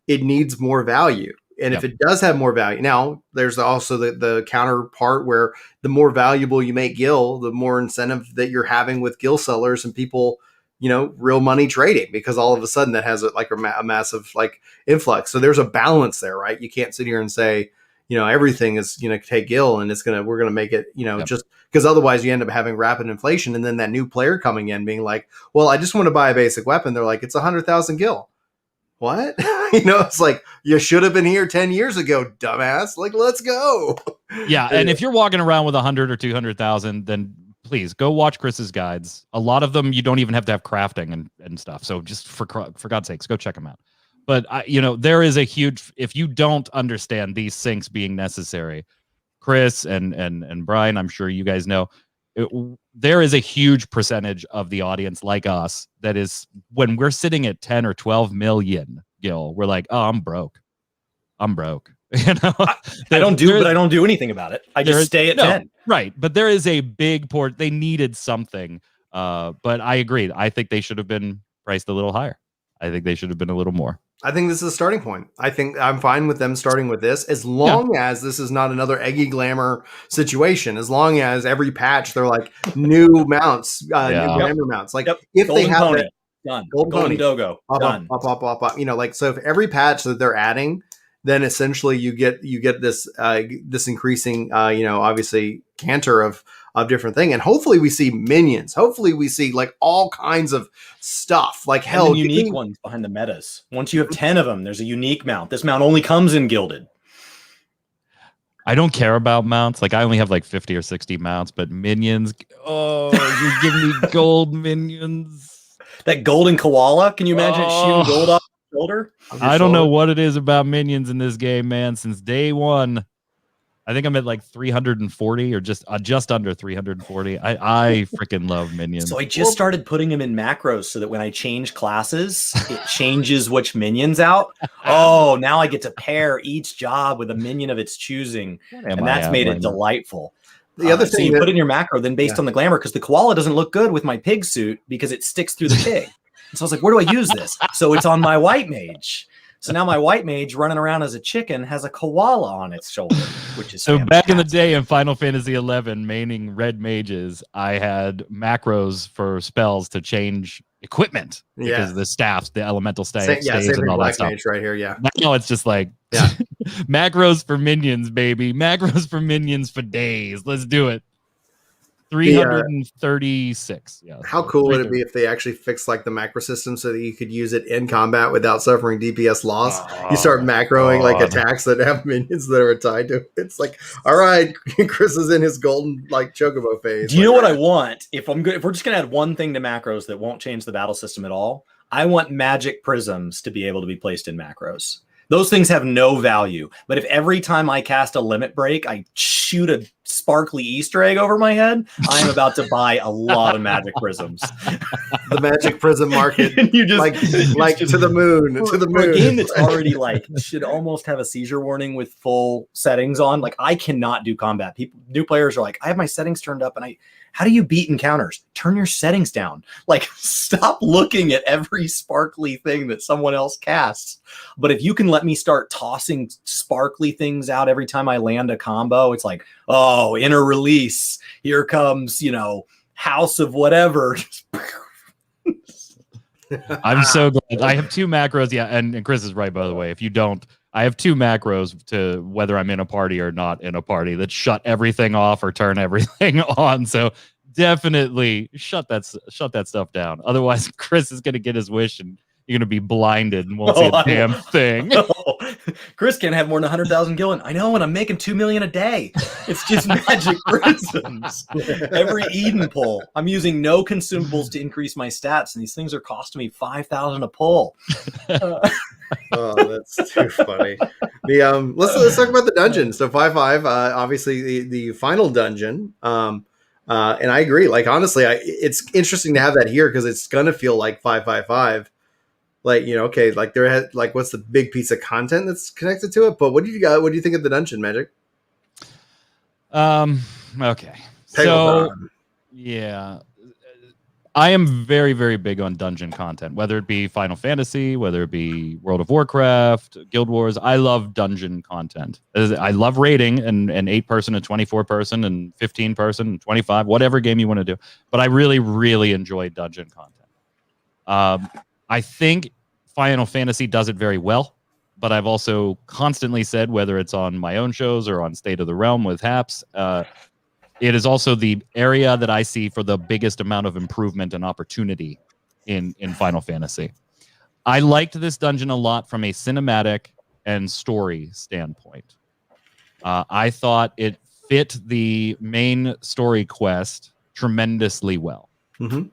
It needs more value. And if it does have more value, now there's also the counterpart where the more valuable you make gil, the more incentive that you're having with gil sellers and people, real money trading, because all of a sudden that has a massive like influx. So there's a balance there, right? You can't sit here and say, everything is, take gil and we're going to make it, just because otherwise you end up having rapid inflation. And then that new player coming in being like, well, I just want to buy a basic weapon. They're like, it's 100,000 gil. What? It's like, you should have been here 10 years ago, dumbass. Like, let's go. Yeah. And if you're walking around with 100 or 200,000, then please go watch Chris's guides. A lot of them, you don't even have to have crafting and stuff. So just for God's sakes, go check them out. But there is a huge, if you don't understand these syncs being necessary, Chris and Brian, I'm sure you guys know, there is a huge percentage of the audience like us that is, when we're sitting at 10 or 12 million gil, we're like, oh, I'm broke. I don't do anything about it. I just stay at 10. Right. But there is a big port. They needed something. But I agreed. I think they should have been priced a little higher. I think they should have been a little more. I think this is a starting point. I think I'm fine with them starting with this, as long as this is not another Eggy Glamour situation. As long as every patch they're like new mounts, new glamour mounts. Like if Golden they have Pony, that, done. Golden Dogo, done. Like, so if every patch that they're adding, then essentially you get this this increasing obviously canter of different thing, and hopefully we see minions. Hopefully we see like all kinds of stuff, like hell, unique ones behind the metas. Once you have 10 of them, there's a unique mount. This mount only comes in gilded. I don't care about mounts. Like I only have like 50 or 60 mounts, but minions. Oh, you give me gold minions. That golden koala. Can you imagine it shooting gold off the shoulder? I don't know what it is about minions in this game, man. Since day one, I think I'm at like 340 or just under 340. I freaking love minions. So I just started putting them in macros so that when I change classes, it changes which minions out. Oh, now I get to pair each job with a minion of its choosing. And that's made it delightful. The other thing, so you put in your macro then based on the glamour, because the koala doesn't look good with my pig suit because it sticks through the pig. And so I was like, where do I use this? So it's on my white mage. So now my white mage running around as a chicken has a koala on its shoulder, which is so fantastic. Back in the day in Final Fantasy XI, maining red mages, I had macros for spells to change equipment because the staffs, the elemental staves, and all that stuff. Right here, Now it's just like macros for minions, baby. Macros for minions for days. Let's do it. 336. How cool would it be if they actually fixed like the macro system so that you could use it in combat without suffering DPS loss? You start macroing like attacks that have minions that are tied to it. It's like, all right, Chris is in his golden like chocobo phase. Do you know what I want? If we're just gonna add one thing to macros that won't change the battle system at all, I want magic prisms to be able to be placed in macros. Those things have no value. But if every time I cast a limit break, I shoot a sparkly Easter egg over my head, I am about to buy a lot of magic prisms. The magic prism market, You just like to the moon, to the for a moon. game that's already like should almost have a seizure warning with full settings on. Like I cannot do combat. New players are like, I have my settings turned up, and how do you beat encounters? Turn your settings down. Like, stop looking at every sparkly thing that someone else casts. But if you can let me start tossing sparkly things out every time I land a combo, it's like, oh, inner release. Here comes, House of whatever. I'm so glad. I have 2 macros. Yeah, and Chris is right, by the way. If you don't, I have 2 macros to whether I'm in a party or not in a party that shut everything off or turn everything on. So definitely shut that stuff down. Otherwise, Chris is going to get his wish and you're going to be blinded and won't see a damn thing. No. Chris can't have more than 100,000 gillion. I know, and I'm making 2 million a day. It's just magic prisms. Every Eden pull. I'm using no consumables to increase my stats, and these things are costing me 5,000 a pull. Oh, that's too funny. Let's talk about the dungeon. So 5-5, obviously the final dungeon. And I agree. Like honestly, it's interesting to have that here because it's gonna feel like 5-5-5. Like okay, like what's the big piece of content that's connected to it? But what do you think of the dungeon, Magic? Okay. So yeah. I am very, very big on dungeon content, whether it be Final Fantasy, whether it be World of Warcraft, Guild Wars. I love dungeon content. I love raiding and 8-person and 24-person and 15-person and 25, whatever game you want to do. But I really, really enjoy dungeon content. I think Final Fantasy does it very well, but I've also constantly said, whether it's on my own shows or on State of the Realm with Haps, it is also the area that I see for the biggest amount of improvement and opportunity in Final Fantasy. I liked this dungeon a lot from a cinematic and story standpoint. I thought it fit the main story quest tremendously well. Mm-hmm.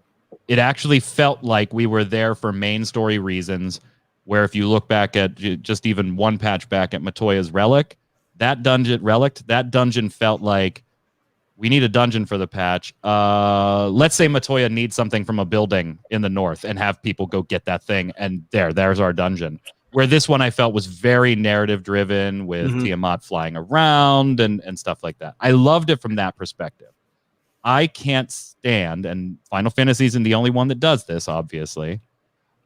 It actually felt like we were there for main story reasons, where if you look back at just even one patch back at Matoya's Relic, that dungeon felt like, we need a dungeon for the patch. Let's say Matoya needs something from a building in the north and have people go get that thing. And there's our dungeon. Where this one I felt was very narrative driven with Tiamat flying around and stuff like that. I loved it from that perspective. I can't stand, and Final Fantasy isn't the only one that does this, obviously.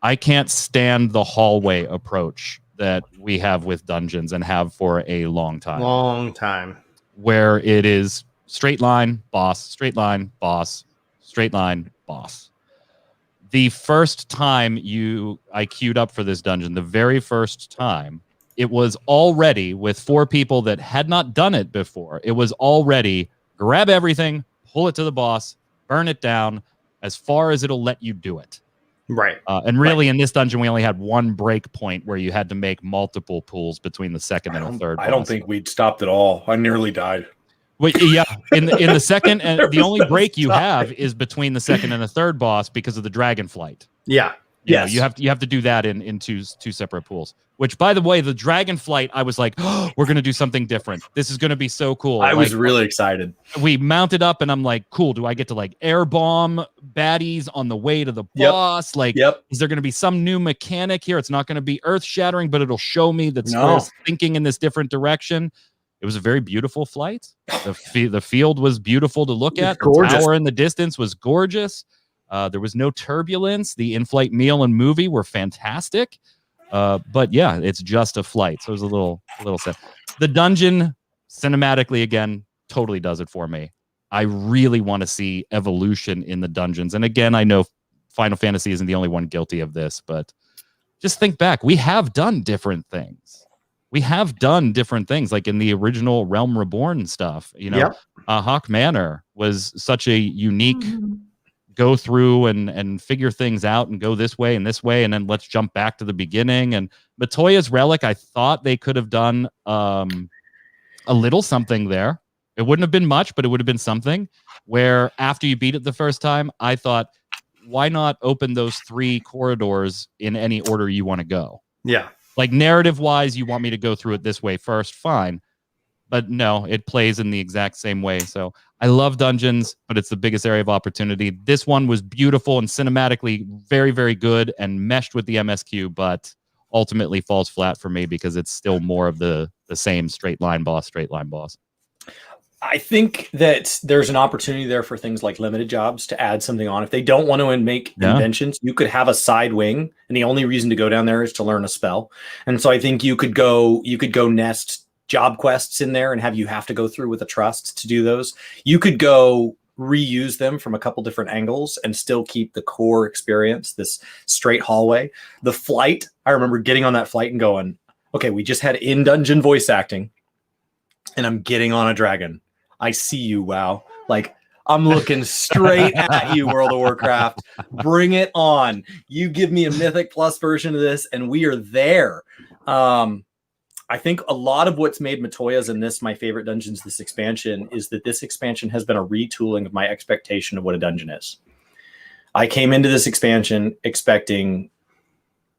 I can't stand the hallway approach that we have with dungeons and have for a long time. Where it is straight line, boss, straight line, boss, straight line, boss. The first time I queued up for this dungeon, the very first time, it was already with 4 people that had not done it before. It was already grab everything, pull it to the boss, burn it down as far as it'll let you do it. Right. And really, in this dungeon, we only had one break point where you had to make multiple pulls between the second and the third. I don't think we'd stopped at all. I nearly died. Well, yeah, in the second, and the only break you have is between the second and the third boss because of the dragon flight. Yeah. Yeah, you have to do that in two separate pools. Which, by the way, the dragon flight, I was like, oh, we're gonna do something different. This is gonna be so cool. I was really excited. We mounted up, and I'm like, cool. Do I get to air bomb baddies on the way to the boss? Is there gonna be some new mechanic here? It's not gonna be earth shattering, but it'll show me that Square's thinking in this different direction. It was a very beautiful flight. The field was beautiful to look at. The tower in the distance was gorgeous. There was no turbulence. The in-flight meal and movie were fantastic. But yeah, it's just a flight. So it was a little sad. The dungeon, cinematically, again, totally does it for me. I really want to see evolution in the dungeons. And again, I know Final Fantasy isn't the only one guilty of this, but just think back. We have done different things. Like in the original Realm Reborn stuff. Hawk Manor was such a unique go through and figure things out and go this way, and then let's jump back to the beginning. And Matoya's Relic, I thought they could have done a little something there. It wouldn't have been much, but it would have been something where after you beat it the first time, I thought, why not open those 3 corridors in any order you want to go? Yeah. Like narrative wise, you want me to go through it this way first, fine. But no, it plays in the exact same way. So I love dungeons, but it's the biggest area of opportunity. This one was beautiful and cinematically very, very good and meshed with the MSQ, but ultimately falls flat for me because it's still more of the same straight line boss. I think that there's an opportunity there for things like limited jobs to add something on. If they don't want to make inventions, you could have a side wing, and the only reason to go down there is to learn a spell. And so I think you could go nest job quests in there and have to go through with a trust to do those. You could go reuse them from a couple different angles and still keep the core experience, this straight hallway. The flight, I remember getting on that flight and going, okay, we just had in-dungeon voice acting and I'm getting on a dragon. I see you, WoW. Like, I'm looking straight at you, World of Warcraft. Bring it on. You give me a Mythic Plus version of this and we are there. I think a lot of what's made Matoya's and this my favorite dungeons this expansion is that this expansion has been a retooling of my expectation of what a dungeon is. I came into this expansion expecting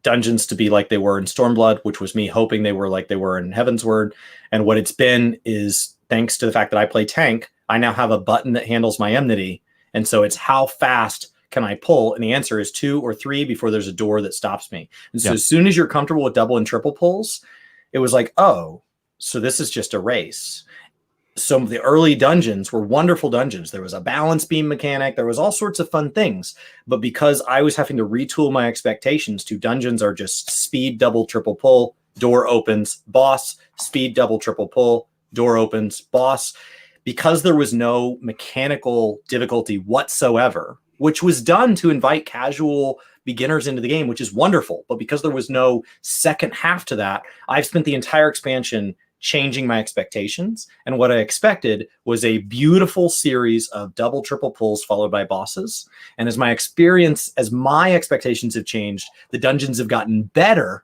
dungeons to be like they were in Stormblood, which was me hoping they were like they were in Heavensward. And what it's been is, thanks to the fact that I play tank, I now have a button that handles my enmity. And so it's how fast can I pull? And the answer is 2 or 3 before there's a door that stops me. And so as soon as you're comfortable with double and triple pulls, it was like, oh, so this is just a race. So the early dungeons were wonderful dungeons. There was a balance beam mechanic. There was all sorts of fun things. But because I was having to retool my expectations to dungeons are just speed, double, triple pull, door opens, boss, speed, double, triple pull, door opens, boss. Because there was no mechanical difficulty whatsoever, which was done to invite casual beginners into the game, which is wonderful. But because there was no second half to that, I've spent the entire expansion changing my expectations. And what I expected was a beautiful series of double, triple pulls followed by bosses. And as my expectations have changed, the dungeons have gotten better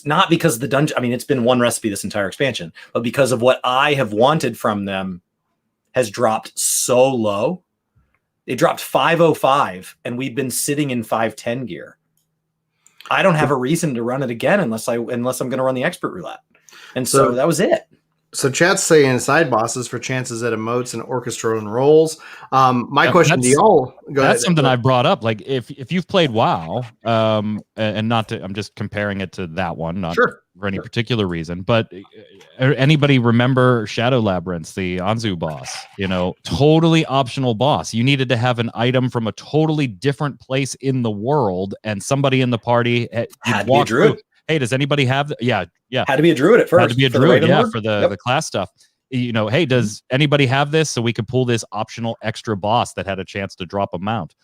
not because the dungeon, I mean, it's been one recipe this entire expansion, but because of what I have wanted from them has dropped so low. It dropped 505 and we've been sitting in 510 gear. I don't have a reason to run it again unless I'm going to run the expert roulette. And so that was it. So chat's saying side bosses for chances at emotes and orchestra and rolls. My question to y'all. That's something I brought up. Like if you've played WoW, and not to, I'm just comparing it to that one, not for any particular reason, but anybody remember Shadow Labyrinth, the Anzu boss? You know, totally optional boss. You needed to have an item from a totally different place in the world, and somebody in the party had to be a druid. Hey, does anybody have? Yeah. Had to be a druid at first. Had to be a druid, for the class stuff. You know, hey, does anybody have this so we could pull this optional extra boss that had a chance to drop a mount?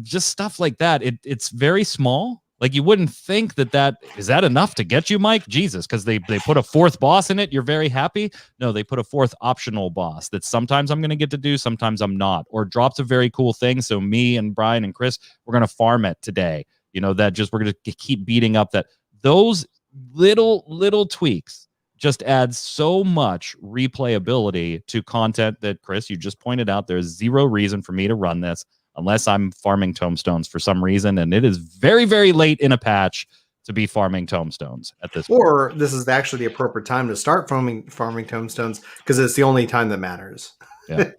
Just stuff like that. It's very small. Like you wouldn't think that is that enough to get you, Mike? Jesus, because they put a 4th boss in it. You're very happy. No, they put a 4th optional boss that sometimes I'm going to get to do, sometimes I'm not, or drops a very cool thing. So me and Brian and Chris, we're going to farm it today. You know, that just we're going to keep beating up that. Those little tweaks just add so much replayability to content that, Chris, you just pointed out. There's zero reason for me to run this unless I'm farming tomestones for some reason, and it is very, very late in a patch to be farming tomestones at this point. Or this is actually the appropriate time to start farming tomestones because it's the only time that matters. Yeah.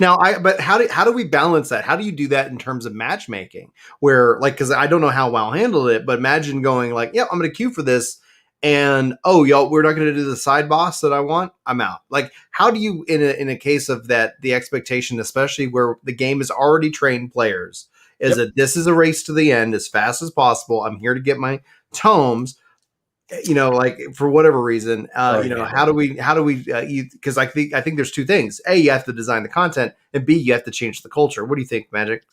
Now, but how do we balance that? How do you do that in terms of matchmaking? Where, like, because I don't know how WoW handled it, but imagine going like, "Yep, I'm going to queue for this," and y'all, we're not going to do the side boss that I want. I'm out. Like, how do you, in a case of that, the expectation, especially where the game has already trained players, is that this is a race to the end as fast as possible. I'm here to get my tomes. You know, like for whatever reason, how do we, because I think there's two things. A, you have to design the content, and B, you have to change the culture. What do you think, Magic?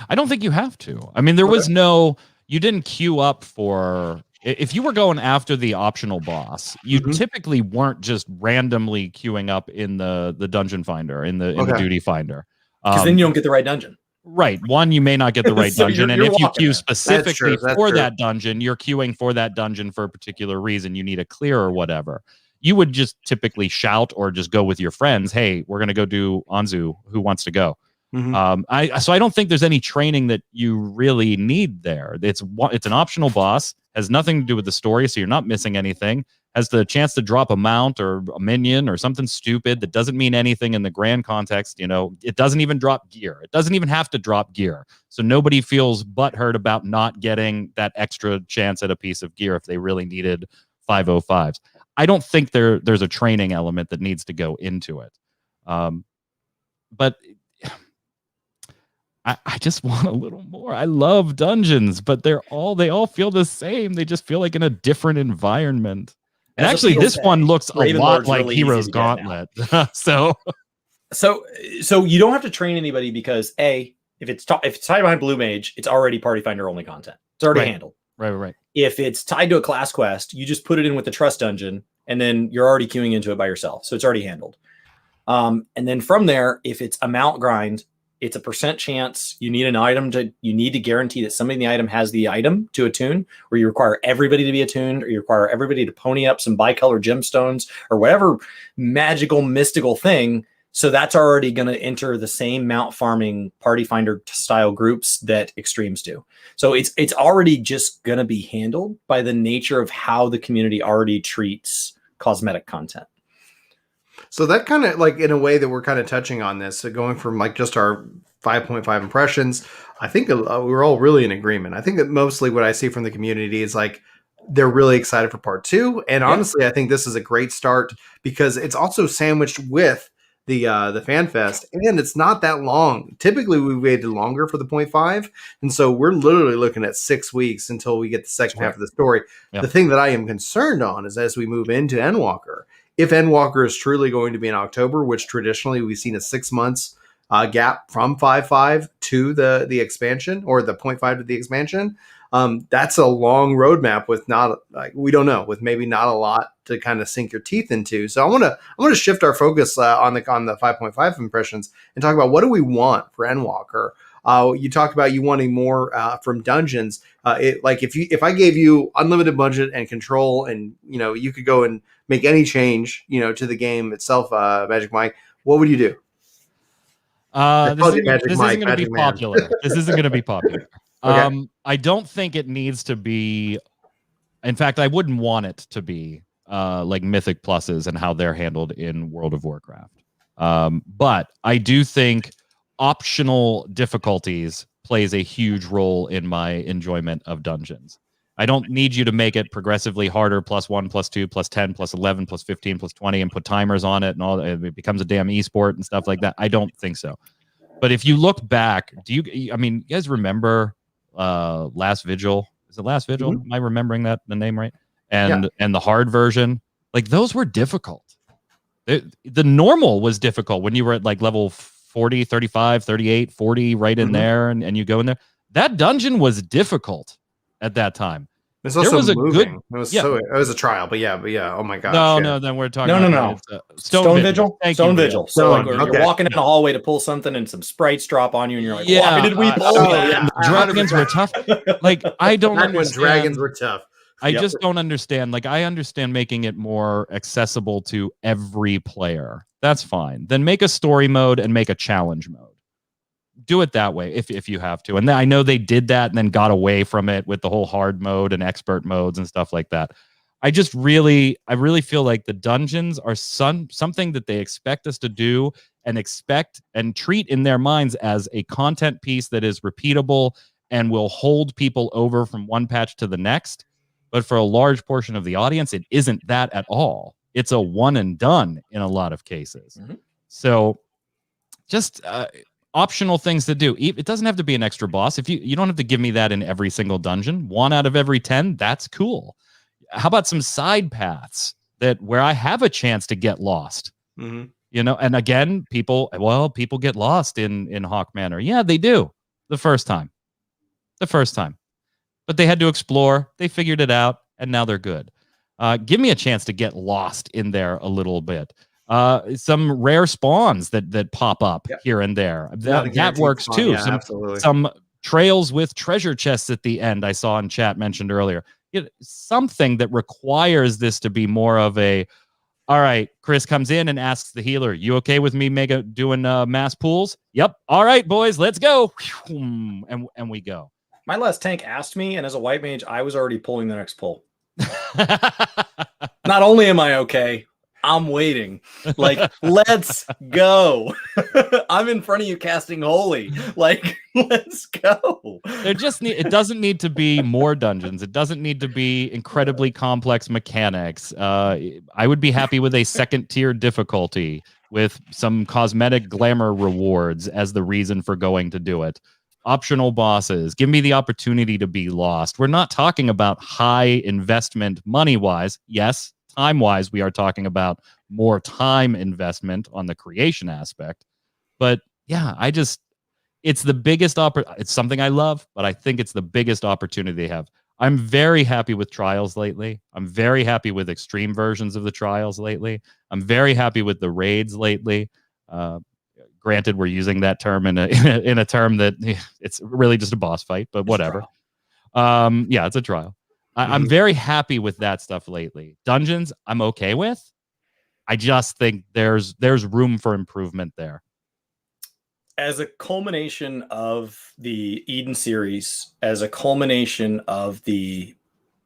I don't think you have to. I mean, there was you didn't queue up for, if you were going after the optional boss, you typically weren't just randomly queuing up in the dungeon finder, in the duty finder. Because then you don't get the right dungeon. Right. One, you may not get the right dungeon. And if you queue specifically for that dungeon, you're queuing for that dungeon for a particular reason. You need a clear or whatever. You would just typically shout or just go with your friends. Hey, we're going to go do Anzu. Who wants to go? So I don't think there's any training that you really need there. It's an optional boss, has nothing to do with the story, so you're not missing anything. Has the chance to drop a mount or a minion or something stupid that doesn't mean anything in the grand context. It doesn't even drop gear. It doesn't even have to drop gear. So nobody feels butthurt about not getting that extra chance at a piece of gear if they really needed 505s. I don't think there's a training element that needs to go into it. But I just want a little more. I love dungeons, but they all feel the same. They just feel like in a different environment. And actually, this one looks a lot like really Heroes Gauntlet. So you don't have to train anybody because if it's tied behind Blue Mage, it's already Party Finder only content. It's already handled. Right. If it's tied to a class quest, you just put it in with the Trust Dungeon, and then you're already queuing into it by yourself. So it's already handled. And then from there, if it's a mount grind, it's a % chance. You need an item you need to guarantee that somebody in the item has the item to attune, or you require everybody to be attuned, or you require everybody to pony up some bicolor gemstones or whatever magical, mystical thing. So that's already going to enter the same mount farming Party Finder style groups that Extremes do. So it's already just going to be handled by the nature of how the community already treats cosmetic content. So that kind of like in a way that we're kind of touching on this, so going from like just our 5.5 impressions, I think we're all really in agreement. I think that mostly what I see from the community is like they're really excited for part 2. And honestly, I think this is a great start because it's also sandwiched with the fan fest, and it's not that long. Typically we waited longer for the 0.5, and so we're literally looking at 6 weeks until we get the second half of the story. The thing that I am concerned on is as we move into EndWalker, if EndWalker is truly going to be in October, which traditionally we've seen a 6 months gap from 5.5 to the expansion, or the 0.5 to the expansion, that's a long roadmap with we don't know, with maybe not a lot to kind of sink your teeth into. So I want to shift our focus on the 5.5 impressions and talk about what do we want for EndWalker. You talked about you wanting more from dungeons. If I gave you unlimited budget and control, and you could go and make any change to the game itself, Magic Mike, what would you do? This isn't going to be popular. This isn't going to be popular. Okay. I don't think it needs to be. In fact, I wouldn't want it to be like Mythic Pluses and how they're handled in World of Warcraft. But I do think optional difficulties plays a huge role in my enjoyment of dungeons. I don't need you to make it progressively harder, +1, +2, +10, +11, +15, +20, and put timers on it and all. It becomes a damn esport and stuff like that. I don't think so. But if you look back, you guys remember Last Vigil? Is it Last Vigil? Am I remembering the name right? And the hard version, like those were difficult. The normal was difficult when you were at like level 40, 35, 38, 40, right in there, and you go in there. That dungeon was difficult at that time. There was a moving. It was a trial, but yeah. Oh my gosh. No. Then we're talking. No. Stone Vigil. Stone Vigil. So you're walking in a hallway to pull something, and some sprites drop on you, and you're like, "Why did we pull that?" Dragons were tough. Like I don't understand. When dragons were tough. I just don't understand. Like I understand making it more accessible to every player. That's fine. Then make a story mode and make a challenge mode. Do it that way if you have to. And I know they did that and then got away from it with the whole hard mode and expert modes and stuff like that. I really feel like the dungeons are something that they expect us to do and expect and treat in their minds as a content piece that is repeatable and will hold people over from one patch to the next. But for a large portion of the audience, it isn't that at all. It's a one and done in a lot of cases. So just optional things to do. It doesn't have to be an extra boss. If you don't have to give me that in every single dungeon. 1 out of every 10, that's cool. How about some side paths where I have a chance to get lost? And again, people get lost in Hawk Manor. Yeah, they do the first time. But they had to explore. They figured it out, and now they're good. Give me a chance to get lost in there a little bit. Some rare spawns that pop up here and there. That works too. Some trails with treasure chests at the end I saw in chat mentioned earlier. Something that requires this to be more of a All right, Chris comes in and asks the healer, "You okay with me doing mass pulls?" Yep. All right, boys, let's go. And we go. My last tank asked me, and as a white mage, I was already pulling the next pull. Not only am I okay, I'm waiting. Like, let's go. I'm in front of you casting holy. Like, let's go. It doesn't need to be more dungeons. It doesn't need to be incredibly complex mechanics. I would be happy with a second tier difficulty with some cosmetic glamour rewards as the reason for going to do it. Optional bosses. Give me the opportunity to be lost. We're not talking about high investment money-wise. Yes, time-wise, we are talking about more time investment on the creation aspect. But yeah, it's the biggest it's something I love, but I think it's the biggest opportunity they have. I'm very happy with trials lately. I'm very happy with extreme versions of the trials lately. I'm very happy with the raids lately. Granted, we're using that term in a term that it's really just a boss fight, but whatever. Yeah, it's a trial. I'm very happy with that stuff lately. Dungeons, I'm okay with. I just think there's room for improvement there. As a culmination of the Eden series, as a culmination of the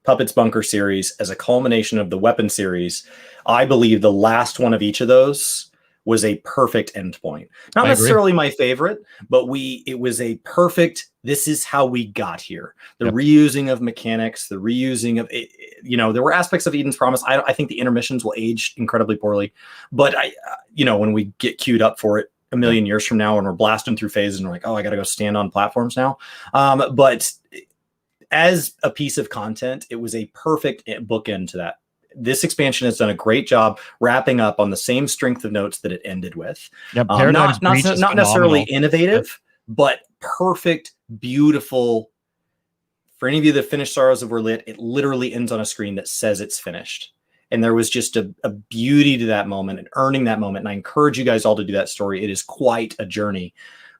Puppets Bunker series, as a culmination of the Weapon series, I believe the last one of each of those was a perfect endpoint. Not necessarily my favorite, but it was a perfect, this is how we got here. The reusing of mechanics, the reusing of, there were aspects of Eden's Promise. I think the intermissions will age incredibly poorly, but when we get queued up for it a million years from now and we're blasting through phases and we're like, oh, I got to go stand on platforms now. But as a piece of content, it was a perfect bookend to that. This expansion has done a great job wrapping up on the same strength of notes that it ended with. Not necessarily innovative, but perfect, beautiful. For any of you that finished Sorrows of Were Lit, it literally ends on a screen that says it's finished. And there was just a beauty to that moment and earning that moment. And I encourage you guys all to do that story. It is quite a journey.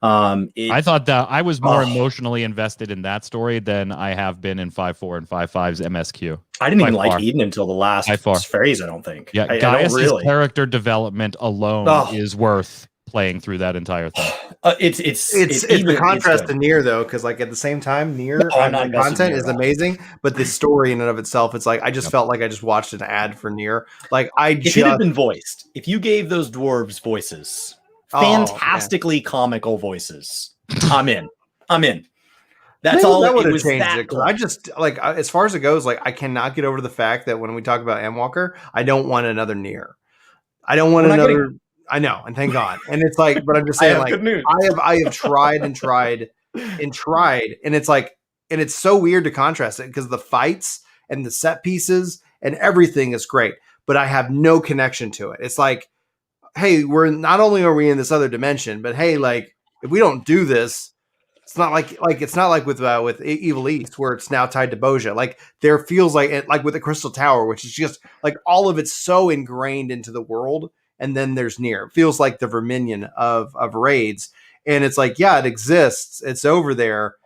I thought that I was more emotionally invested in that story than I have been in 5.4 and 5.5's MSQ. I didn't even like Eden until the last phase, I don't think. Yeah, Gaius' character development alone is worth playing through that entire thing. It's the contrast to Nier, though, because like at the same time, Nier content is amazing, but the story in and of itself, it's like I just felt like I just watched an ad for Nier. Like if it had been voiced, if you gave those dwarves voices. Fantastically comical voices. I'm in. That's all. That would have changed it. I just like, as far as it goes, like I cannot get over the fact that when we talk about EndWalker, I don't want another Nier. I don't want another. I know, and thank God. And it's like, but I'm just saying, like, I have tried and tried and tried, and it's like, and it's so weird to contrast it because the fights and the set pieces and everything is great, but I have no connection to it. It's like, hey, we're not only are we in this other dimension, but hey, like if we don't do this, it's not like it's not like with Evil East where it's now tied to Boja. Like there feels like it, like with the Crystal Tower, which is just like all of it's so ingrained into the world. And then there's Nier. It feels like the Verminion of raids, and it's like, yeah, it exists. It's over there.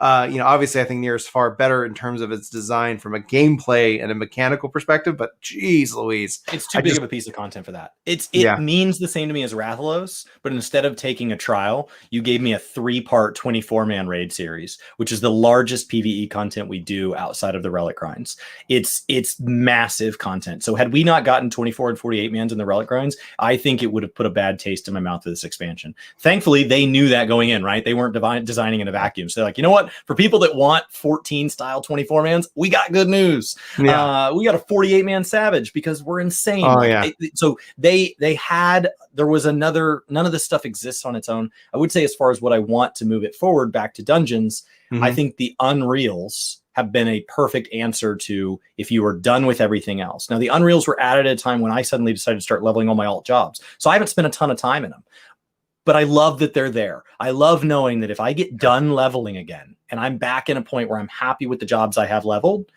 Obviously I think Nier is far better in terms of its design from a gameplay and a mechanical perspective, but geez Louise. It's too big of a piece of content for that. It means the same to me as Rathalos, but instead of taking a trial, you gave me a 3-part 24-man raid series, which is the largest PvE content we do outside of the Relic Grinds. It's massive content. So had we not gotten 24 and 48 mans in the Relic Grinds, I think it would have put a bad taste in my mouth with this expansion. Thankfully, they knew that going in, right? They weren't designing in a vacuum. So they're like, you know what? For people that want 14 style 24 mans, we got good news. Yeah. We got a 48-man Savage because we're insane. So there was another, none of this stuff exists on its own. I would say as far as what I want to move it forward back to dungeons, I think the Unreals have been a perfect answer to if you were done with everything else. Now the Unreals were added at a time when I suddenly decided to start leveling all my alt jobs. So I haven't spent a ton of time in them. But I love that they're there. I love knowing that if I get done leveling again and I'm back in a point where I'm happy with the jobs I have leveled,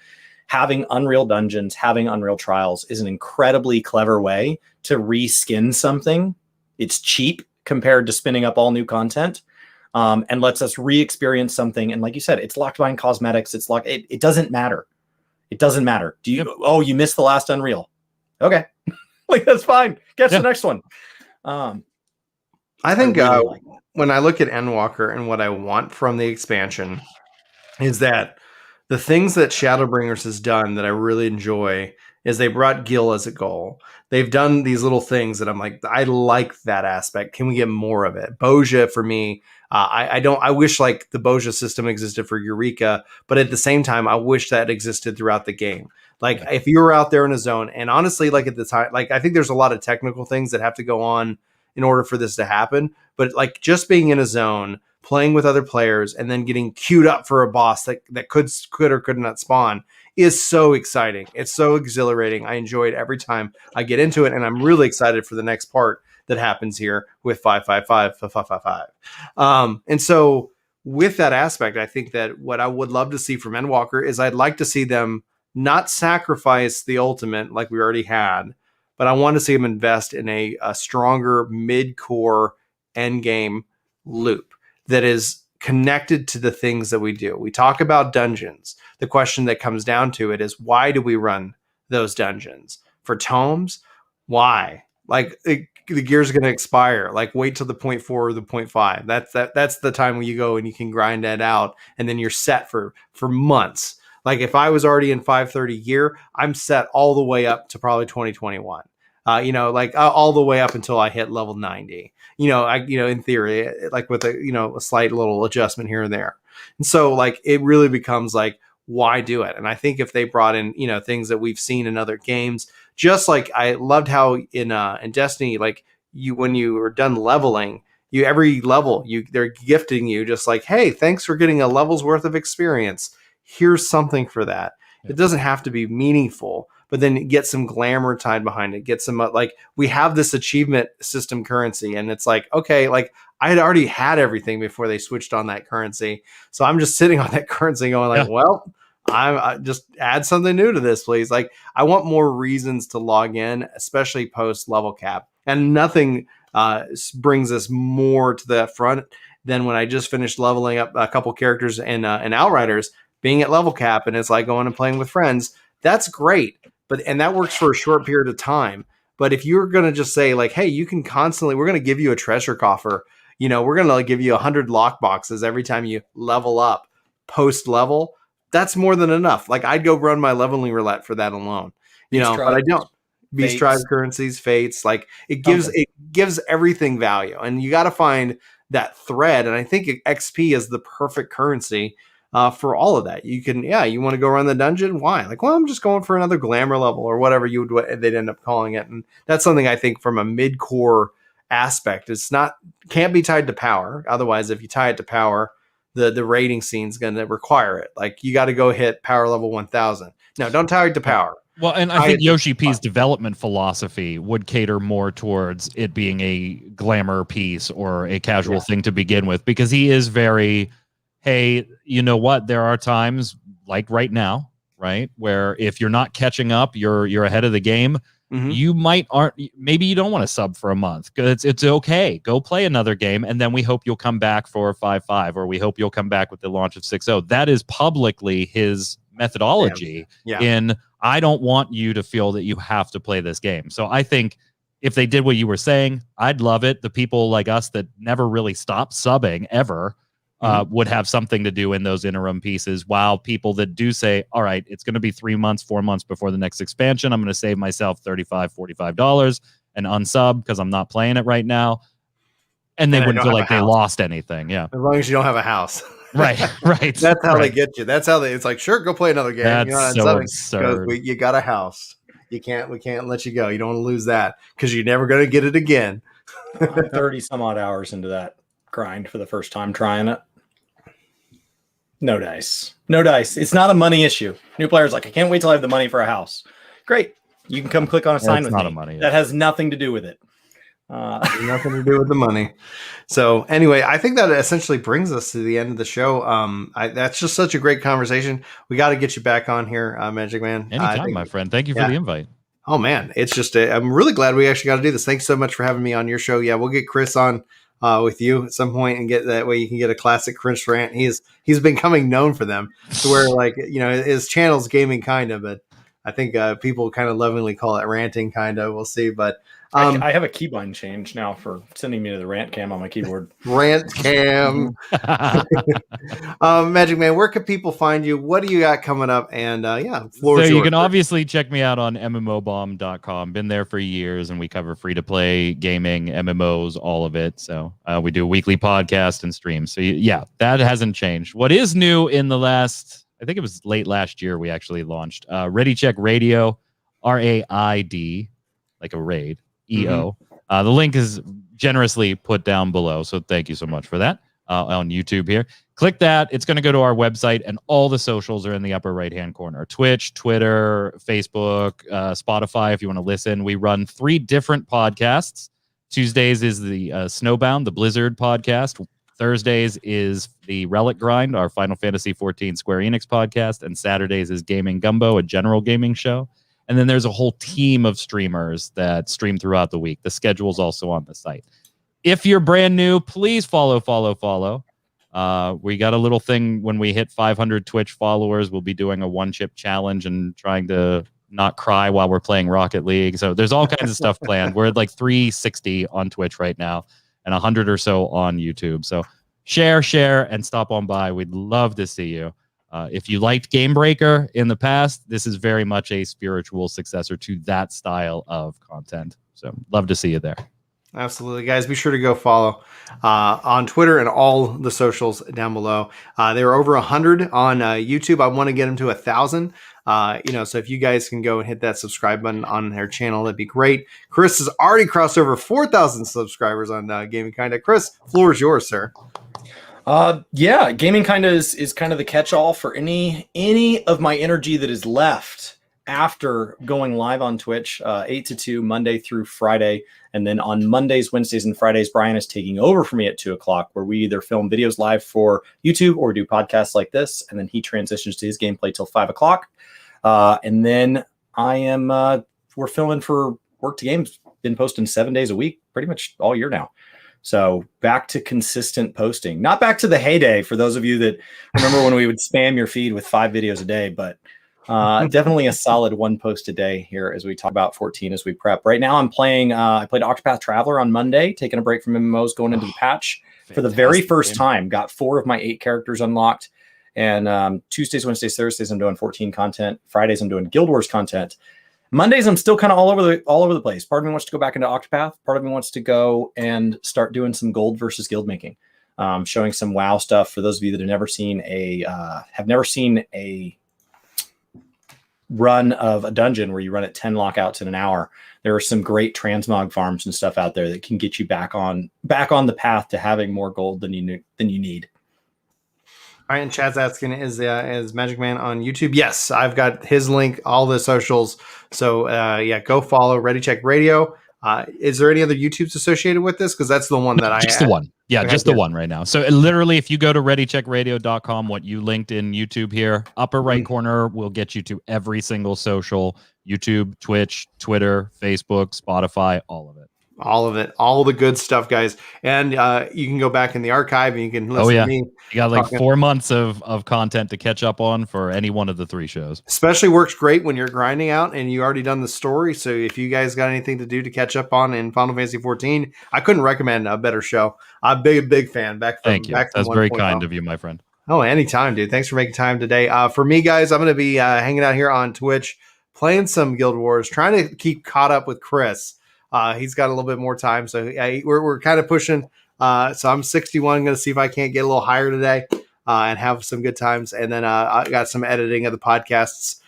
having Unreal Dungeons, having Unreal Trials is an incredibly clever way to reskin something. It's cheap compared to spinning up all new content, and lets us re-experience something. And like you said, it's locked behind cosmetics. It's locked. It doesn't matter. It doesn't matter. You missed the last Unreal. Okay. Like, that's fine. Catch Yeah. the next one. I think really like when I look at EndWalker and what I want from the expansion is that the things that Shadowbringers has done that I really enjoy is they brought Gil as a goal. They've done these little things that I'm like, I like that aspect. Can we get more of it? Boja for me, I wish like the Boja system existed for Eureka, but at the same time, I wish that existed throughout the game. Like if you were out there in a zone, and honestly, like at the time, like I think there's a lot of technical things that have to go on in order for this to happen. But like just being in a zone, playing with other players, and then getting queued up for a boss that could or could not spawn is so exciting. It's so exhilarating. I enjoy it every time I get into it, and I'm really excited for the next part that happens here with 555. And so with that aspect, I think that what I would love to see from EndWalker is I'd like to see them not sacrifice the ultimate like we already had, but I want to see them invest in a stronger mid-core endgame loop that is connected to the things that we do. We talk about dungeons. The question that comes down to it is, why do we run those dungeons? For tomes? Why? Like the gear's going to expire. Like wait till the 0.4 or the 0.5. That's the time when you go and you can grind that out, and then you're set for months. Like if I was already in 530 gear, I'm set all the way up to probably 2021. All the way up until I hit level 90. In theory, like with a slight little adjustment here and there. And so like it really becomes like, why do it? And I think if they brought in, things that we've seen in other games, just like I loved how in Destiny, like when you were done leveling, every level they're gifting you just like, hey, thanks for getting a level's worth of experience. Here's something for that. It doesn't have to be meaningful, but then get some glamour tied behind it. Get some like we have this achievement system currency, and it's like, okay, like I had already had everything before they switched on that currency, so I'm just sitting on that currency going like, well, I just add something new to this, please. Like I want more reasons to log in, especially post level cap, and nothing brings us more to the front than when I just finished leveling up a couple characters in Outriders, being at level cap, and it's like going and playing with friends. That's great. And that works for a short period of time. But if you're going to just say like, hey, you can constantly, we're going to give you a treasure coffer. We're going to like give you 100 lock boxes every time you level up post level. That's more than enough. Like I'd go run my leveling roulette for that alone, but I don't. Beast Tribe currencies, fates, like it gives everything value, and you got to find that thread. And I think XP is the perfect currency for all of that. You can, you want to go run the dungeon. Why? Like, well, I'm just going for another glamour level or whatever they'd end up calling it. And that's something I think from a mid-core aspect, can't be tied to power. Otherwise, if you tie it to power, the rating scene's going to require it. Like you got to go hit power level 1000. No, don't tie it to power. Well, and I think Yoshi P's development philosophy would cater more towards it being a glamour piece or a casual thing to begin with, because he is very, hey, you know what? There are times like right now, right, where if you're not catching up, you're ahead of the game. Mm-hmm. Maybe you don't want to sub for a month. It's okay. Go play another game, and then we hope you'll come back for 5.5, or we hope you'll come back with the launch of 6.0. That is publicly his methodology. In I don't want you to feel that you have to play this game. So I think if they did what you were saying, I'd love it. The people like us that never really stop subbing ever would have something to do in those interim pieces, while people that do say, all right, it's going to be 3 months, 4 months before the next expansion, I'm going to save myself $35, $45 and unsub because I'm not playing it right now. And they wouldn't feel like they lost anything. Yeah. As long as you don't have a house. Right. That's how they get you. That's how it's like, sure, go play another game. That's so absurd. Because you got a house. We can't let you go. You don't want to lose that because you're never going to get it again. 30 some odd hours into that grind for the first time trying it. No dice. It's not a money issue. New players like, I can't wait till I have the money for a house. Great. You can come click on a sign with me. Money, that has nothing to do with it. Nothing to do with the money. So anyway, I think that essentially brings us to the end of the show. That's just such a great conversation. We got to get you back on here, Magic Man. Anytime, my friend. Thank you for the invite. Oh man, it's just I'm really glad we actually got to do this. Thanks so much for having me on your show. Yeah, we'll get Chris on with you at some point and get that way you can get a classic Chris rant. He's becoming known for them to where like his channel's gaming kind of, but I think people kind of lovingly call it ranting, kind of. We'll see, but I have a keybind change now for sending me to the rant cam on my keyboard. rant cam. Magic Man, where can people find you? What do you got coming up? And floor So is you yours. can obviously check me out on mmobomb.com. Been there for years, and we cover free-to-play gaming, MMOs, all of it. So we do a weekly podcast and streams. So that hasn't changed. What is new in the last, I think it was late last year, we actually launched Ready Check Radio, RAID, like a raid, EO. The link is generously put down below. So thank you so much for that on YouTube here. Click that. It's going to go to our website, and all the socials are in the upper right-hand corner. Twitch, Twitter, Facebook, Spotify, if you want to listen. We run 3 different podcasts. Tuesdays is the Snowbound, the Blizzard podcast. Thursdays is the Relic Grind, our Final Fantasy XIV Square-Enix podcast. And Saturdays is Gaming Gumbo, a general gaming show. And then there's a whole team of streamers that stream throughout the week. The schedule's also on the site. If you're brand new, please follow. We got a little thing when we hit 500 Twitch followers. We'll be doing a one-chip challenge and trying to not cry while we're playing Rocket League. So there's all kinds of stuff planned. We're at like 360 on Twitch right now and 100 or so on YouTube. So share, and stop on by. We'd love to see you. If you liked Game Breaker in the past, this is very much a spiritual successor to that style of content. So love to see you there. Absolutely, guys. Be sure to go follow on Twitter and all the socials down below. They were over 100 on YouTube. I want to get them to 1,000. So if you guys can go and hit that subscribe button on their channel, that'd be great. Chris has already crossed over 4,000 subscribers on Gaming Kinda. Chris, floor is yours, sir. Gaming Kinda is kind of the catch-all for any of my energy that is left after going live on Twitch, 8 to 2, Monday through Friday. And then on Mondays, Wednesdays, and Fridays, Brian is taking over for me at 2 o'clock, where we either film videos live for YouTube or do podcasts like this. And then he transitions to his gameplay till 5 o'clock. And then we're filming for Work to Games, been posting 7 days a week, pretty much all year now. So back to consistent posting, not back to the heyday for those of you that remember when we would spam your feed with 5 videos a day, but definitely a solid 1 post a day here as we talk about 14 as we prep. Right now I'm playing, I played Octopath Traveler on Monday, taking a break from MMOs, going into the patch for the very first time. Got 4 of my 8 characters unlocked. And Tuesdays, Wednesdays, Thursdays, I'm doing 14 content. Fridays, I'm doing Guild Wars content. Mondays, I'm still kind of all over the place. Part of me wants to go back into Octopath. Part of me wants to go and start doing some gold versus guild making, showing some WoW stuff for those of you that have never seen a run of a dungeon where you run it 10 lockouts in an hour. There are some great transmog farms and stuff out there that can get you back on the path to having more gold than you need. All right, and Chad's asking, is Magic Man on YouTube? Yes, I've got his link, all the socials. So, go follow Ready Check Radio. Is there any other YouTubes associated with this? Because that's the one that just the one. Yeah, just the one right now. So literally, if you go to readycheckradio.com, what you linked in YouTube here, upper right corner will get you to every single social, YouTube, Twitch, Twitter, Facebook, Spotify, all of it. All of it, all the good stuff, guys. And you can go back in the archive and you can listen to me. You got like 4 months of content to catch up on for any one of the 3 shows. Especially works great when you're grinding out and you already done the story. So if you guys got anything to do to catch up on in Final Fantasy XIV, I couldn't recommend a better show. I'm a big fan. Thank you. That's very kind of you, my friend. Oh, anytime, dude. Thanks for making time today. For me, guys, I'm going to be hanging out here on Twitch, playing some Guild Wars, trying to keep caught up with Chris. He's got a little bit more time, so we're kind of pushing. So I'm 61. I'm going to see if I can't get a little higher today and have some good times. And then I got some editing of the podcasts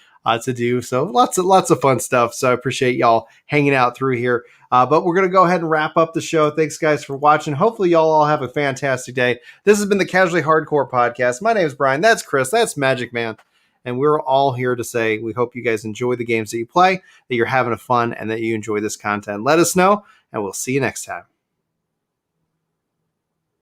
to do. So lots of fun stuff. So I appreciate y'all hanging out through here. But we're going to go ahead and wrap up the show. Thanks, guys, for watching. Hopefully y'all all have a fantastic day. This has been the Casually Hardcore Podcast. My name is Brian. That's Chris. That's Magic Man. And we're all here to say we hope you guys enjoy the games that you play, that you're having fun, and that you enjoy this content. Let us know, and we'll see you next time.